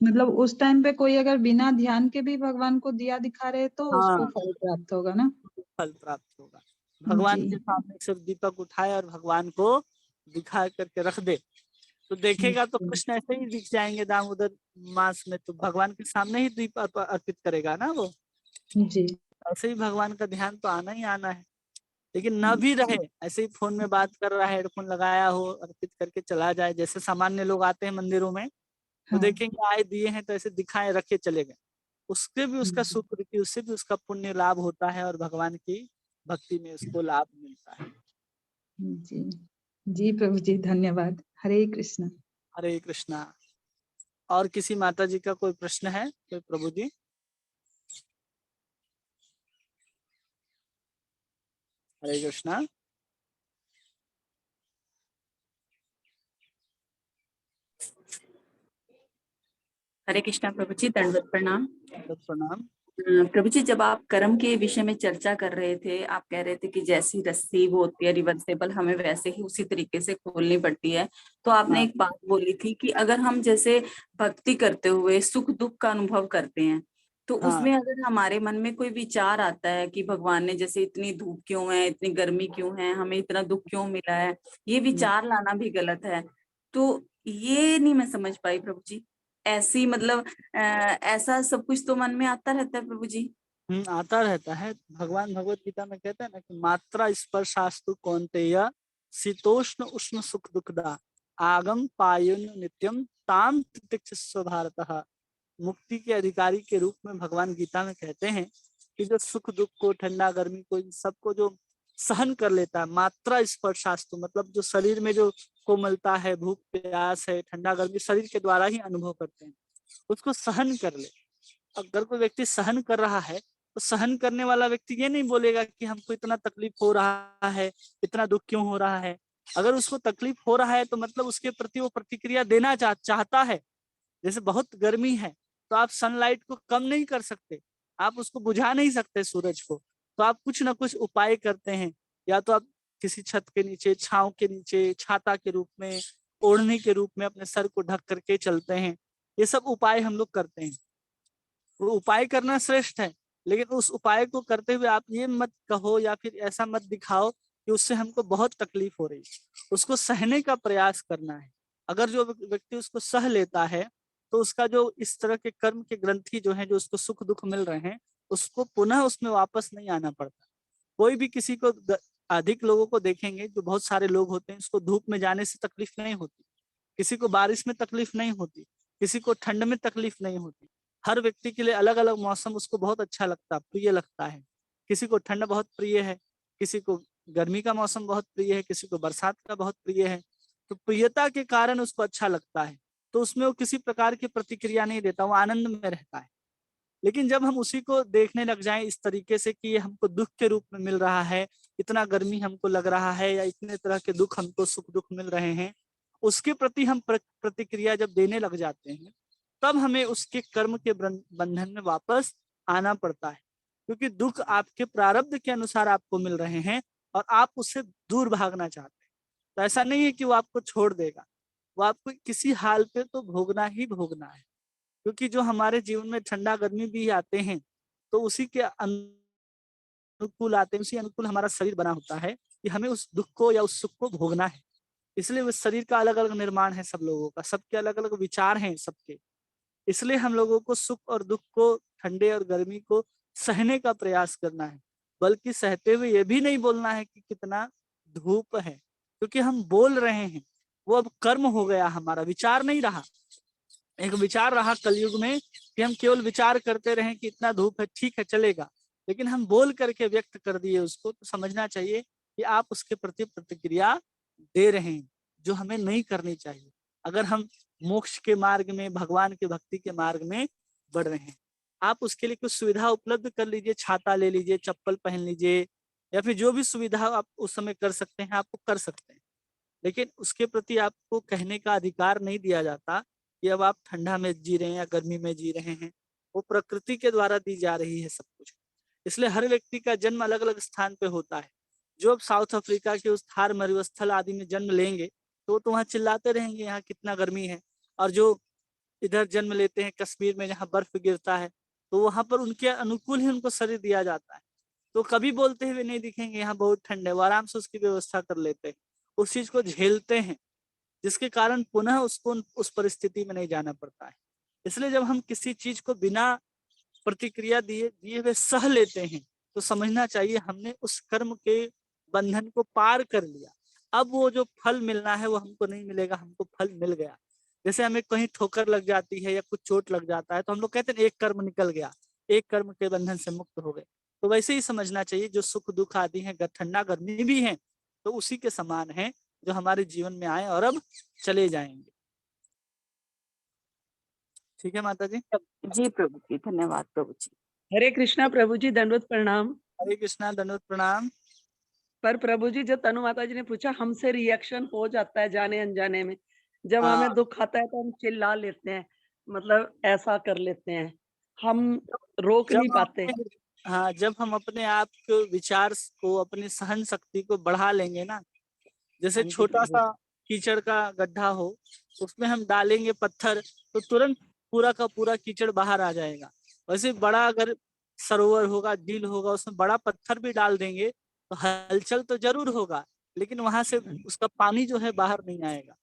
मतलब उस टाइम पे कोई अगर बिना ध्यान के भी भगवान को दिया दिखा रहे तो उसको हाँ, फल प्राप्त होगा ना। फल प्राप्त होगा। भगवान जी। के सामने सिर्फ दीपक उठाए और भगवान को दिखा करके रख दे तो देखेगा तो जी। कृष्ण ऐसे ही दिख जाएंगे दामोदर मास में, तो भगवान के सामने ही दीप अर्पित करेगा ना वो। जी। ऐसे ही भगवान का ध्यान तो आना ही आना है। लेकिन न भी रहे, ऐसे ही फोन में बात कर रहा है, हेडफोन लगाया हो, अर्पित करके चला जाए, जैसे सामान्य लोग आते हैं मंदिरों में तो हाँ। देखेंगे आए दिए हैं तो ऐसे दिखाए रखे चले गए, उसके भी उसका सुकृति, उससे भी उसका पुण्य लाभ होता है और भगवान की भक्ति में उसको लाभ मिलता है। जी। जी प्रभु जी, धन्यवाद। हरे कृष्ण। हरे कृष्णा। और किसी माता जी का कोई प्रश्न है कोई प्रभु जी? हरे कृष्णा। हरे कृष्णा प्रभु जी, दंडवत प्रणाम। प्रणाम। प्रभु जी, जब आप कर्म के विषय में चर्चा कर रहे थे, आप कह रहे थे कि जैसी रस्सी वो होती है रिवर्सेबल, हमें वैसे ही उसी तरीके से खोलनी पड़ती है। तो आपने हाँ एक बात बोली थी कि अगर हम जैसे भक्ति करते हुए सुख दुख का अनुभव करते हैं, तो हाँ। उसमें अगर हमारे मन में कोई विचार आता है कि भगवान ने जैसे इतनी धूप क्यों है, इतनी गर्मी क्यों है, हमें इतना दुख क्यों मिला है, ये विचार लाना भी गलत है। तो ये नहीं मैं समझ पाई प्रभु जी। ऐसी मतलब ऐसा सब कुछ तो मन में आता रहता है प्रभु जी। आता रहता है। भगवान भगवत गीता में कहते हैं ना कि मात्रा स्पर्शास्तु कौन्तेय शीतोष्ण उष्ण सुख दुखदा आगम पायुन नित्यम ताम तितिक्षस्व भारतः। मुक्ति के अधिकारी के रूप में भगवान गीता में कहते हैं कि जो सुख दुख को, ठंडा गर्मी को, इन सबको जो सहन कर लेता है, मात्रा स्पर्शास्तु मतलब जो शरीर में जो कोमलता है, भूख प्यास है, ठंडा गर्मी शरीर के द्वारा ही अनुभव करते हैं, उसको सहन कर ले। अगर कोई व्यक्ति सहन कर रहा है तो सहन करने वाला व्यक्ति ये नहीं बोलेगा कि हमको इतना तकलीफ हो रहा है, इतना दुख क्यों हो रहा है। अगर उसको तकलीफ हो रहा है तो मतलब उसके प्रति वो प्रतिक्रिया देना चाहता है। जैसे बहुत गर्मी है तो आप सनलाइट को कम नहीं कर सकते, आप उसको बुझा नहीं सकते सूरज को, तो आप कुछ ना कुछ उपाय करते हैं। या तो आप किसी छत के नीचे, छांव के नीचे, छाता के रूप में, ओढ़नी के रूप में अपने सर को ढक करके चलते हैं। ये सब उपाय हम लोग करते हैं। वो उपाय करना श्रेष्ठ है, लेकिन उस उपाय को करते हुए आप ये मत कहो या फिर ऐसा मत दिखाओ कि उससे हमको बहुत तकलीफ हो रही है। उसको सहने का प्रयास करना है। अगर जो व्यक्ति उसको सह लेता है तो उसका जो इस तरह के कर्म के ग्रंथि जो है, जो उसको सुख दुख मिल रहे हैं, उसको पुनः उसमें वापस नहीं आना पड़ता। कोई भी किसी को अधिक लोगों को देखेंगे, जो बहुत सारे लोग होते हैं, उसको धूप में जाने से तकलीफ नहीं होती, किसी को बारिश में तकलीफ नहीं होती, किसी को ठंड में तकलीफ नहीं होती। हर व्यक्ति के लिए अलग अलग मौसम उसको बहुत अच्छा लगता है, प्रिय लगता है। किसी को ठंड बहुत प्रिय है, किसी को गर्मी का मौसम बहुत प्रिय है, किसी को बरसात का बहुत प्रिय है। तो प्रियता के कारण उसको अच्छा लगता है, तो उसमें वो किसी प्रकार की प्रतिक्रिया नहीं देता, वो आनंद में रहता है। लेकिन जब हम उसी को देखने लग जाएं इस तरीके से कि ये हमको दुख के रूप में मिल रहा है, इतना गर्मी हमको लग रहा है, या इतने तरह के दुख हमको सुख दुख मिल रहे हैं, उसके प्रति हम प्रतिक्रिया जब देने लग जाते हैं, तब हमें उसके कर्म के बंधन में वापस आना पड़ता है। क्योंकि दुख आपके प्रारब्ध के अनुसार आपको मिल रहे हैं और आप उससे दूर भागना चाहते हैं। तो ऐसा नहीं है कि वो आपको छोड़ देगा, वो आपको किसी हाल पे तो भोगना ही भोगना है। क्योंकि जो हमारे जीवन में ठंडा गर्मी भी आते हैं तो उसी के अनुकूल आते हैं, उसी अनुकूल हमारा शरीर बना होता है कि हमें उस दुख को या उस सुख को भोगना है। इसलिए उस शरीर का अलग अलग निर्माण है सब लोगों का, सबके अलग अलग विचार हैं सबके। इसलिए हम लोगों को सुख और दुख को, ठंडे और गर्मी को सहने का प्रयास करना है। बल्कि सहते हुए ये भी नहीं बोलना है कि कितना धूप है, क्योंकि हम बोल रहे हैं, वो अब कर्म हो गया, हमारा विचार नहीं रहा। एक विचार रहा कलयुग में कि हम केवल विचार करते रहें कि इतना धूप है, ठीक है चलेगा, लेकिन हम बोल करके व्यक्त कर दिए उसको, तो समझना चाहिए कि आप उसके प्रति प्रतिक्रिया दे रहे हैं, जो हमें नहीं करनी चाहिए। अगर हम मोक्ष के मार्ग में, भगवान की भक्ति के मार्ग में बढ़ रहे हैं, आप उसके लिए कुछ सुविधा उपलब्ध कर लीजिए, छाता ले लीजिए, चप्पल पहन लीजिए, या फिर जो भी सुविधा आप उस समय कर सकते हैं आपको कर सकते हैं। लेकिन उसके प्रति आपको कहने का अधिकार नहीं दिया जाता कि अब आप ठंडा में जी रहे हैं या गर्मी में जी रहे हैं। वो प्रकृति के द्वारा दी जा रही है सब कुछ। इसलिए हर व्यक्ति का जन्म अलग अलग स्थान पे होता है। जो अब साउथ अफ्रीका के उस थार मरुस्थल आदि में जन्म लेंगे तो वहाँ चिल्लाते रहेंगे यहाँ कितना गर्मी है। और जो इधर जन्म लेते हैं कश्मीर में जहाँ बर्फ गिरता है, तो वहां पर उनके अनुकूल ही उनको शरीर दिया जाता है, तो कभी बोलते हुए नहीं दिखेंगे यहाँ बहुत ठंड है, वो आराम से उसकी व्यवस्था कर लेते हैं, उस चीज को झेलते हैं, जिसके कारण पुनः उसको उस परिस्थिति में नहीं जाना पड़ता है। इसलिए जब हम किसी चीज को बिना प्रतिक्रिया दिए दिए हुए सह लेते हैं, तो समझना चाहिए हमने उस कर्म के बंधन को पार कर लिया। अब वो जो फल मिलना है वो हमको नहीं मिलेगा, हमको फल मिल गया। जैसे हमें कहीं ठोकर लग जाती है या कुछ चोट लग जाता है तो हम लोग कहते हैं एक कर्म निकल गया, एक कर्म के बंधन से मुक्त हो गए। तो वैसे ही समझना चाहिए, जो सुख दुख आदि है, ठंडा गर्मी भी है, तो उसी के समान है जो हमारे जीवन में आए और अब चले जाएंगे। ठीक है माता जी। जी प्रभु जी, धन्यवाद प्रभु जी। हरे कृष्णा प्रभु जी, दंडवत प्रणाम। हरे कृष्णा, दंडवत प्रणाम। पर प्रभु जी, जो तनु माता जी ने पूछा, हमसे रिएक्शन हो जाता है जाने अनजाने में। जब हाँ हमें दुख आता है तो हम चिल्ला लेते हैं। मतलब ऐसा कर लेते हैं, हम रोक जब नहीं हम पाते। हाँ, जब हम अपने आप के विचार को, अपनी सहन शक्ति को बढ़ा लेंगे ना, जैसे हाँ जी छोटा प्रभु। सा कीचड़ का गड्ढा हो, उसमें हम डालेंगे पत्थर तो तुरंत पूरा का पूरा कीचड़ बाहर आ जाएगा। वैसे बड़ा अगर सरोवर होगा, झील होगा, उसमें बड़ा पत्थर भी डाल देंगे तो हलचल तो जरूर होगा, लेकिन वहां से उसका पानी जो है बाहर नहीं आएगा।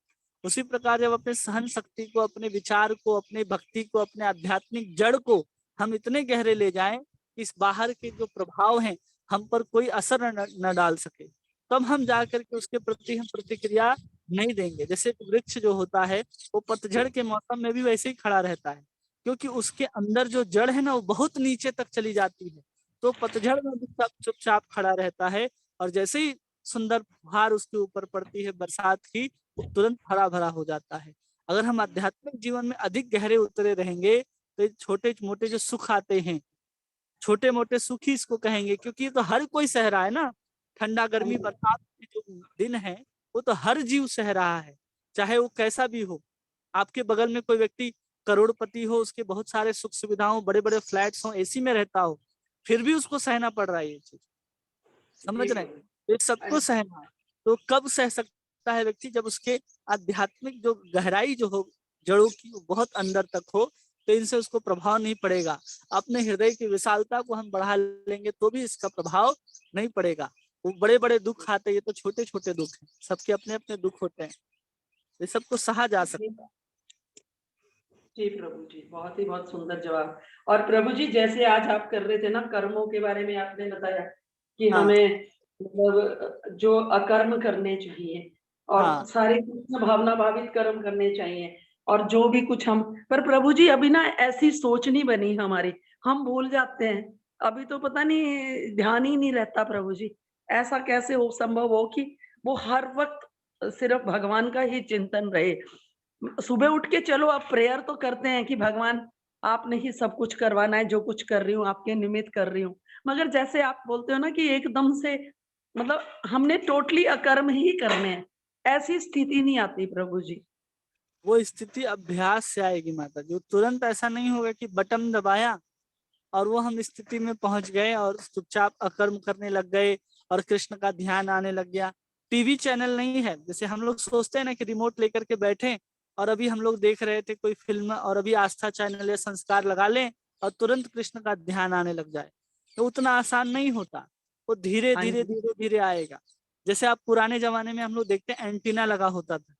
उसी प्रकार जब अपने सहन शक्ति को, अपने विचार को, अपने भक्ति को, अपने आध्यात्मिक जड़ को हम इतने गहरे ले जाएं कि इस बाहर के जो प्रभाव हैं हम पर कोई असर न डाल सके, तब हम जाकर के उसके प्रति हम प्रतिक्रिया नहीं देंगे। जैसे वृक्ष जो होता है वो पतझड़ के मौसम में भी वैसे ही खड़ा रहता है, क्योंकि उसके अंदर जो जड़ है ना वो बहुत नीचे तक चली जाती है, तो पतझड़ में भी चुपचाप खड़ा रहता है। और जैसे ही सुंदर फुहार उसके ऊपर पड़ती है बरसात की, वो तुरंत हरा भरा हो जाता है। अगर हम आध्यात्मिक जीवन में अधिक गहरे उतरे रहेंगे तो छोटे मोटे जो सुख आते हैं, छोटे मोटे सुख ही इसको कहेंगे, क्योंकि ये तो हर कोई सह रहा है ना। ठंडा गर्मी बरसात के जो दिन है वो तो हर जीव सह रहा है, चाहे वो कैसा भी हो। आपके बगल में कोई व्यक्ति करोड़पति हो, उसके बहुत सारे सुख सुविधाओं, बड़े बड़े फ्लैट्स हो, एसी में रहता हो, फिर भी उसको सहना पड़ रहा है ये चीज। समझ रहे हैं? ये सबको सहना है। तो कब सह सकता है व्यक्ति? जब उसके आध्यात्मिक जो गहराई जो हो, जड़ों की, वो बहुत अंदर तक हो, तो इनसे उसको प्रभाव नहीं पड़ेगा। अपने हृदय की विशालता को हम बढ़ा लेंगे तो भी इसका प्रभाव नहीं पड़ेगा। वो बड़े बड़े दुख आते हैं, ये तो छोटे छोटे दुख हैं, सबके अपने अपने दुख होते हैं, ये सबको सहा जा सकता है। जी प्रभु जी, बहुत सुंदर जवाब। और प्रभु जी, जैसे आज आप कर रहे थे ना, कर्मों के बारे में आपने बताया कि हाँ हमें मतलब जो अकर्म करने चाहिए और हाँ सारे कृष्ण भावना भावित कर्म करने चाहिए, और जो भी कुछ हम, पर प्रभु जी अभी ना ऐसी सोच नहीं बनी हमारी, हम भूल जाते हैं। अभी तो पता नहीं, ध्यान ही नहीं रहता प्रभु जी। ऐसा कैसे हो संभव हो कि वो हर वक्त सिर्फ भगवान का ही चिंतन रहे। सुबह उठ के चलो आप प्रेयर तो करते हैं कि भगवान आपने ही सब कुछ करवाना है, जो कुछ कर रही हूँ आपके निमित्त कर रही हूँ, मगर जैसे आप बोलते हो ना कि एकदम से मतलब हमने टोटली अकर्म ही करने हैं, ऐसी स्थिति नहीं आती प्रभु जी। वो स्थिति अभ्यास से आएगी माता जी, तुरंत ऐसा नहीं होगा कि बटन दबाया और वो हम स्थिति में पहुंच गए और चुपचाप अकर्म करने लग गए और कृष्ण का ध्यान आने लग गया। टीवी चैनल नहीं है, जैसे हम लोग सोचते हैं ना कि रिमोट लेकर के बैठे और अभी हम लोग देख रहे थे कोई फिल्म और अभी आस्था चैनल या संस्कार लगा लें और तुरंत कृष्ण का ध्यान आने लग जाए, तो उतना आसान नहीं होता। वो धीरे हाँ धीरे जी। धीरे धीरे आएगा। जैसे आप पुराने जमाने में हम लोग देखते हैं एंटीना लगा होता था,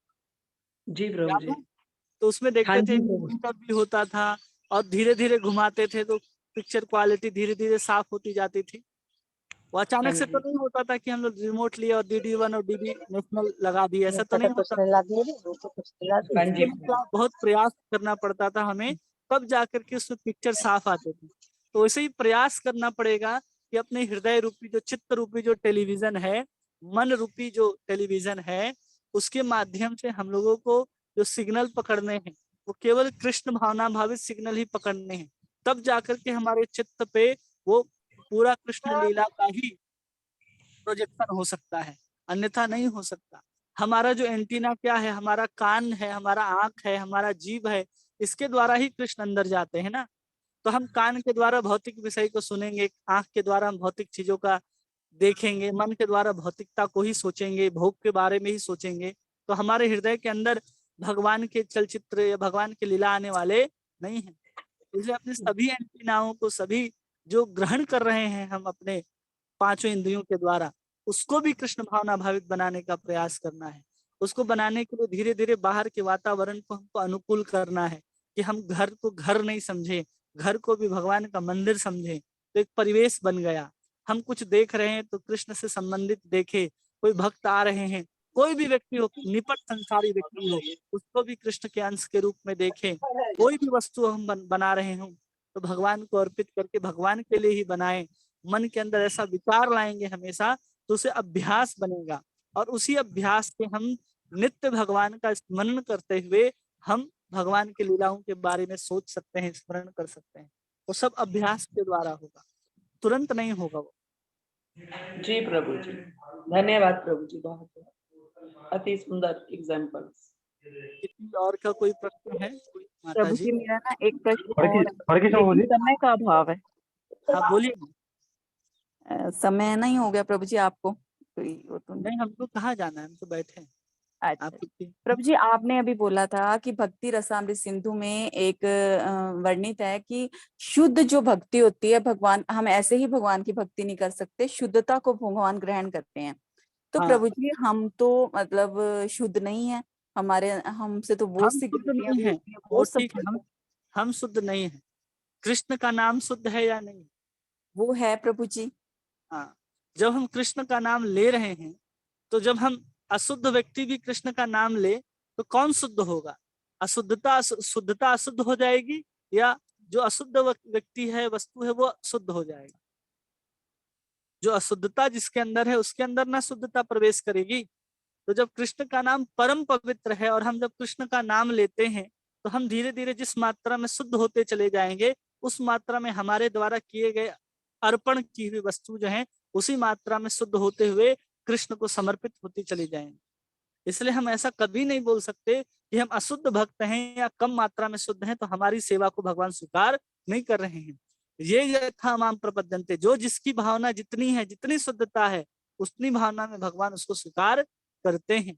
जी प्रभु याद जी। है? तो उसमें हाँ देखते थे जी प्रभु। इंडिकेटर भी होता था और धीरे धीरे घुमाते थे तो पिक्चर क्वालिटी धीरे धीरे साफ होती जाती थी। वो हाँ अचानक से तो जी। नहीं होता था कि हम लोग रिमोट लिए और DD1 और DD नेशनल लगा दिए, ऐसा तो नहीं होता था। हाँ उसके जी लिए प्रभु। क्या बहुत प्रयास करना पड़ता था हमें, तब जाकर के उसमें पिक्चर साफ आते थे। तो वैसे ही प्रयास करना पड़ेगा कि अपने हृदय रूपी जो चित्त रूपी जो टेलीविजन है, मन रूपी जो टेलीविजन है, उसके माध्यम से हम लोगों को जो सिग्नल पकड़ने हैं वो केवल कृष्ण भावना भावित सिग्नल ही पकड़ने हैं। तब जाकर के हमारे चित्त पे वो पूरा कृष्ण लीला का ही प्रोजेक्शन हो सकता है, अन्यथा नहीं हो सकता। हमारा जो एंटीना क्या है, हमारा कान है, हमारा आंख है, हमारा जीभ है, इसके द्वारा ही कृष्ण अंदर जाते हैं ना। तो हम कान के द्वारा भौतिक विषय को सुनेंगे, आंख के द्वारा हम भौतिक चीजों का देखेंगे, मन के द्वारा भौतिकता को ही सोचेंगे, भोग के बारे में ही सोचेंगे, तो हमारे हृदय के अंदर भगवान के चलचित्र या भगवान के लीला आने वाले नहीं है। इसलिए अपने सभी एंटीनाओं को, सभी जो ग्रहण कर रहे हैं हम अपने पांचों इंद्रियों के द्वारा, उसको भी कृष्ण भावना भावित बनाने का प्रयास करना है। उसको बनाने के लिए धीरे धीरे बाहर के वातावरण को हमको अनुकूल करना है कि हम घर को घर नहीं समझे, घर को भी भगवान का मंदिर समझे। तो एक परिवेश बन गया, हम कुछ देख रहे हैं तो कृष्ण से संबंधित देखे, कोई भक्त आ रहे हैं, कोई भी व्यक्ति हो, निपट संसारी व्यक्ति हो, उसको भी कृष्ण के अंश के रूप में देखें। कोई भी वस्तु हम बना रहे हो तो भगवान को अर्पित करके भगवान के लिए ही बनाएं। मन के अंदर ऐसा विचार लाएंगे हमेशा, तो उसे अभ्यास बनेगा और उसी अभ्यास से हम नित्य भगवान का स्मरण करते हुए हम भगवान की लीलाओं के बारे में सोच सकते हैं, स्मरण कर सकते हैं। वो सब अभ्यास के द्वारा होगा, तुरंत नहीं होगा वो। जी प्रभु जी, धन्यवाद प्रभु जी, बहुत अति सुंदर एग्जाम्पल्स। किसी और का कोई प्रश्न है? माता प्रभु जी। जी मेरा ना एक प्रश्न हरे और कृष्ण, हरे कृष्ण लेकिन प्रभु जी। समय का अभाव है। हाँ बोलिए ना। समय नहीं हो गया प्रभु जी आपको कोई वो तो नहीं। नहीं, हमको कहाँ जाना है, हम तो बैठे हैं। आप अच्छा कितनी प्रभु जी आपने अभी बोला था कि भक्ति रसामृत सिंधु में एक वर्णित है कि शुद्ध जो भक्ति होती है भगवान, हम ऐसे ही भगवान की भक्ति नहीं कर सकते, शुद्धता को भगवान ग्रहण करते हैं। तो हाँ, प्रभु जी हम तो मतलब शुद्ध नहीं है, हमारे हमसे तो बहुत हम सी शुद्ध गलतियां नहीं भी है, होती हैं, वो वो सब ठीक है, हम शुद्ध नहीं है। कृष्ण का नाम शुद्ध है या नहीं? वो है प्रभु जी। हाँ, जब हम कृष्ण का नाम ले रहे हैं, तो जब हम अशुद्ध व्यक्ति भी कृष्ण का नाम ले तो कौन शुद्ध होगा? शुद्धता अशुद्ध हो जाएगी, या जो अशुद्ध व्यक्ति है, वस्तु है, वो शुद्ध हो जाएगा? जो अशुद्धता जिसके अंदर है उसके अंदर ना शुद्धता प्रवेश करेगी। तो जब कृष्ण का नाम परम पवित्र है और हम जब कृष्ण का नाम लेते हैं, तो हम धीरे धीरे जिस मात्रा में शुद्ध होते चले जाएंगे, उस मात्रा में हमारे द्वारा किए गए अर्पण की हुई वस्तु जो है उसी मात्रा में शुद्ध होते हुए कृष्ण को समर्पित होती चली जाएंगी। इसलिए हम ऐसा कभी नहीं बोल सकते कि हम अशुद्ध भक्त हैं या कम मात्रा में शुद्ध हैं तो हमारी सेवा को भगवान स्वीकार नहीं कर रहे हैं। ये यथा माम प्रपद्यन्ते, जो जिसकी भावना जितनी है, जितनी शुद्धता है, उतनी भावना में भगवान उसको स्वीकार करते हैं।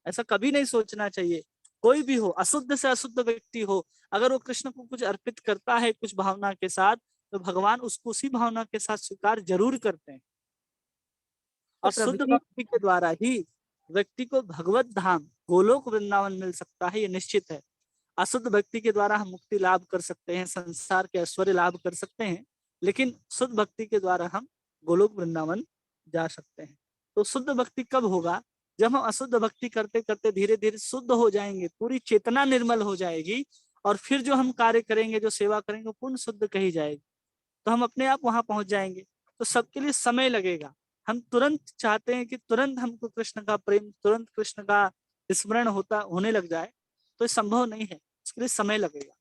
ऐसा कभी नहीं सोचना चाहिए। कोई भी हो, अशुद्ध से अशुद्ध व्यक्ति हो, अगर वो कृष्ण को कुछ अर्पित करता है कुछ भावना के साथ, तो भगवान उसको उसी भावना के साथ स्वीकार जरूर करते हैं। तो और प्रभु शुद्ध जी भक्ति के द्वारा ही व्यक्ति को भगवत धाम गोलोक वृंदावन मिल सकता है, ये निश्चित है। अशुद्ध भक्ति के द्वारा हम मुक्ति लाभ कर सकते हैं, संसार के ऐश्वर्य लाभ कर सकते हैं, लेकिन शुद्ध भक्ति के द्वारा हम गोलोक वृंदावन जा सकते हैं। तो शुद्ध भक्ति कब होगा? जब हम अशुद्ध भक्ति करते करते धीरे धीरे शुद्ध हो जाएंगे, पूरी चेतना निर्मल हो जाएगी, और फिर जो हम कार्य करेंगे, जो सेवा करेंगे, वो पूर्ण शुद्ध कही जाएगी, तो हम अपने आप वहां पहुंच जाएंगे। तो सबके लिए समय लगेगा। हम तुरंत चाहते हैं कि तुरंत हमको कृष्ण का प्रेम, तुरंत कृष्ण का स्मरण होने लग जाए, तो ये संभव नहीं है, इसके लिए समय लगेगा।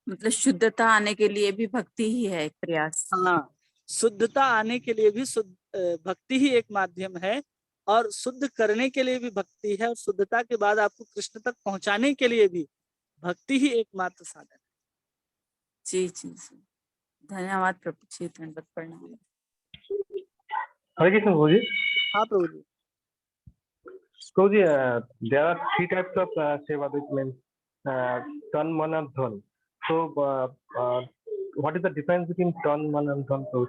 मतलब शुद्धता आने के लिए भी भक्ति ही है एक प्रयास। हाँ, शुद्धता आने के लिए भी भक्ति ही एक माध्यम है, और शुद्ध करने के लिए भी भक्ति है, और शुद्धता के बाद आपको कृष्ण तक पहुंचाने के लिए भी भक्ति ही एकमात्र साधन है। जी जी जी, धन्यवाद प्रभु जी, धन्यवाद, प्रणाम। हरे कृष्ण प्रभु जी। हाँ प्रभु जी। प्रभु जी, there are three types of seva, which means tan, man, and dhan. So, what is the difference between tan, man, and dhan? So,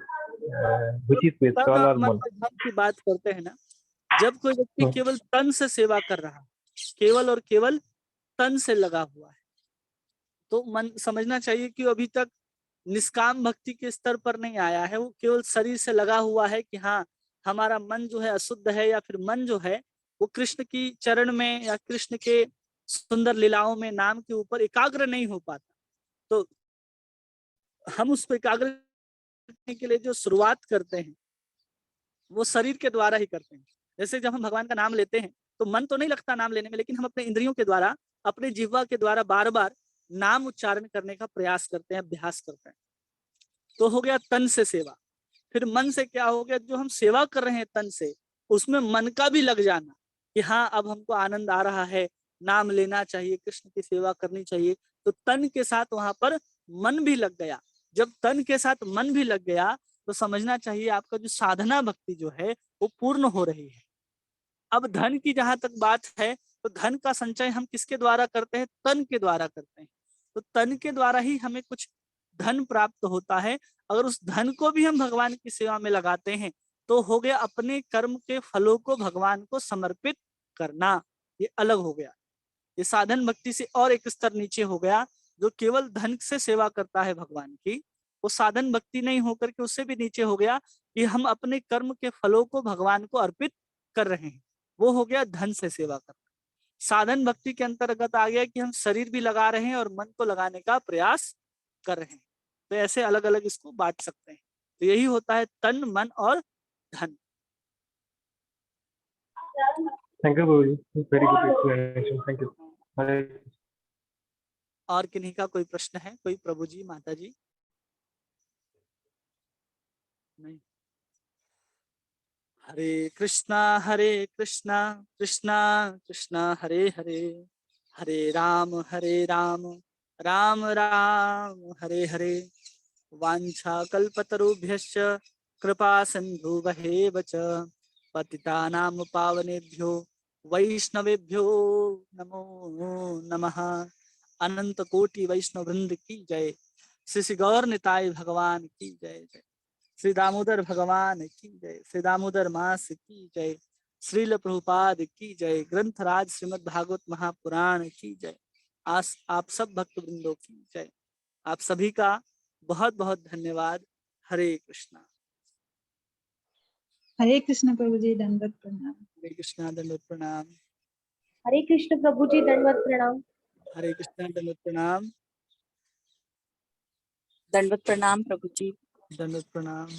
which is best, तन tan और or मन man? और धन की बात करते हैं ना, जब कोई व्यक्ति केवल तन से सेवा कर रहा है, केवल और केवल तन से लगा हुआ है, तो मन समझना चाहिए कि अभी तक निष्काम भक्ति के स्तर पर नहीं आया है। वो केवल शरीर से लगा हुआ है कि हाँ, हमारा मन जो है अशुद्ध है, या फिर मन जो है वो कृष्ण की चरण में या कृष्ण के सुंदर लीलाओं में, नाम के ऊपर एकाग्र नहीं हो पाता। तो हम उसको एकाग्र करने के लिए जो शुरुआत करते हैं, वो शरीर के द्वारा ही करते हैं। जैसे जब हम भगवान का नाम लेते हैं, तो मन तो नहीं लगता नाम लेने में, लेकिन हम अपने इंद्रियों के द्वारा, अपने जिह्वा के द्वारा बार बार नाम उच्चारण करने का प्रयास करते हैं, अभ्यास करते हैं। तो हो गया तन से सेवा। फिर मन से क्या हो गया? जो हम सेवा कर रहे हैं तन से, उसमें मन का भी लग जाना कि हाँ, अब हमको आनंद आ रहा है, नाम लेना चाहिए, कृष्ण की सेवा करनी चाहिए। तो तन के साथ वहां पर मन भी लग गया। जब तन के साथ मन भी लग गया, तो समझना चाहिए आपका जो साधना भक्ति जो है वो पूर्ण हो रही है। अब धन की जहां तक बात है, तो धन का संचय हम किसके द्वारा करते हैं? तन के द्वारा करते हैं। तो तन के द्वारा ही हमें कुछ धन प्राप्त होता है। अगर उस धन को भी हम भगवान की सेवा में लगाते हैं, तो हो गया अपने कर्म के फलों को भगवान को समर्पित करना। ये अलग हो गया, ये साधन भक्ति से और एक स्तर नीचे हो गया। जो केवल धन से सेवा करता है भगवान की, वो साधन भक्ति नहीं होकर के उससे भी नीचे हो गया कि हम अपने कर्म के फलों को भगवान को अर्पित कर रहे हैं। वो हो गया धन से सेवा करना। साधन भक्ति के अंतर्गत आ गया कि हम शरीर भी लगा रहे हैं और मन को लगाने का प्रयास कर रहे हैं। तो ऐसे अलग अलग इसको बांट सकते हैं। तो यही होता है तन, मन और धन। Thank you, Prabhu ji, very good explanation. Thank you. हरे और किन्हीं का कोई प्रश्न है? कोई प्रभु जी, माता जी? नहीं। हरे कृष्णा कृष्णा कृष्णा हरे हरे, हरे राम राम राम हरे हरे। वाञ्छाकल्पतरुभ्यश्च कृपा सिन्धुभ्येव च पतितानां पावनेभ्यो वैष्णवेभ्यो नमो नमः। अनंत कोटि वैष्णव वृंद की जय। श्री गौर निताय भगवान की जय जय। श्री दामोदर भगवान की जय। श्री दामोदर मास की जय। श्रील प्रभुपाद की जय। ग्रंथराज श्रीमद् भागवत महापुराण की जय। आप सब भक्त वृंदों की जय। आप सभी का बहुत बहुत धन्यवाद। हरे कृष्णा। हरे कृष्ण प्रभु जी, दंडवत प्रणाम। हरे कृष्णा दंडवत प्रणाम। हरे कृष्ण प्रभु जी, दंडवत प्रणाम। हरे कृष्णा दंडवत प्रणाम। दंडवत प्रणाम प्रभु जी। दंडवत प्रणाम।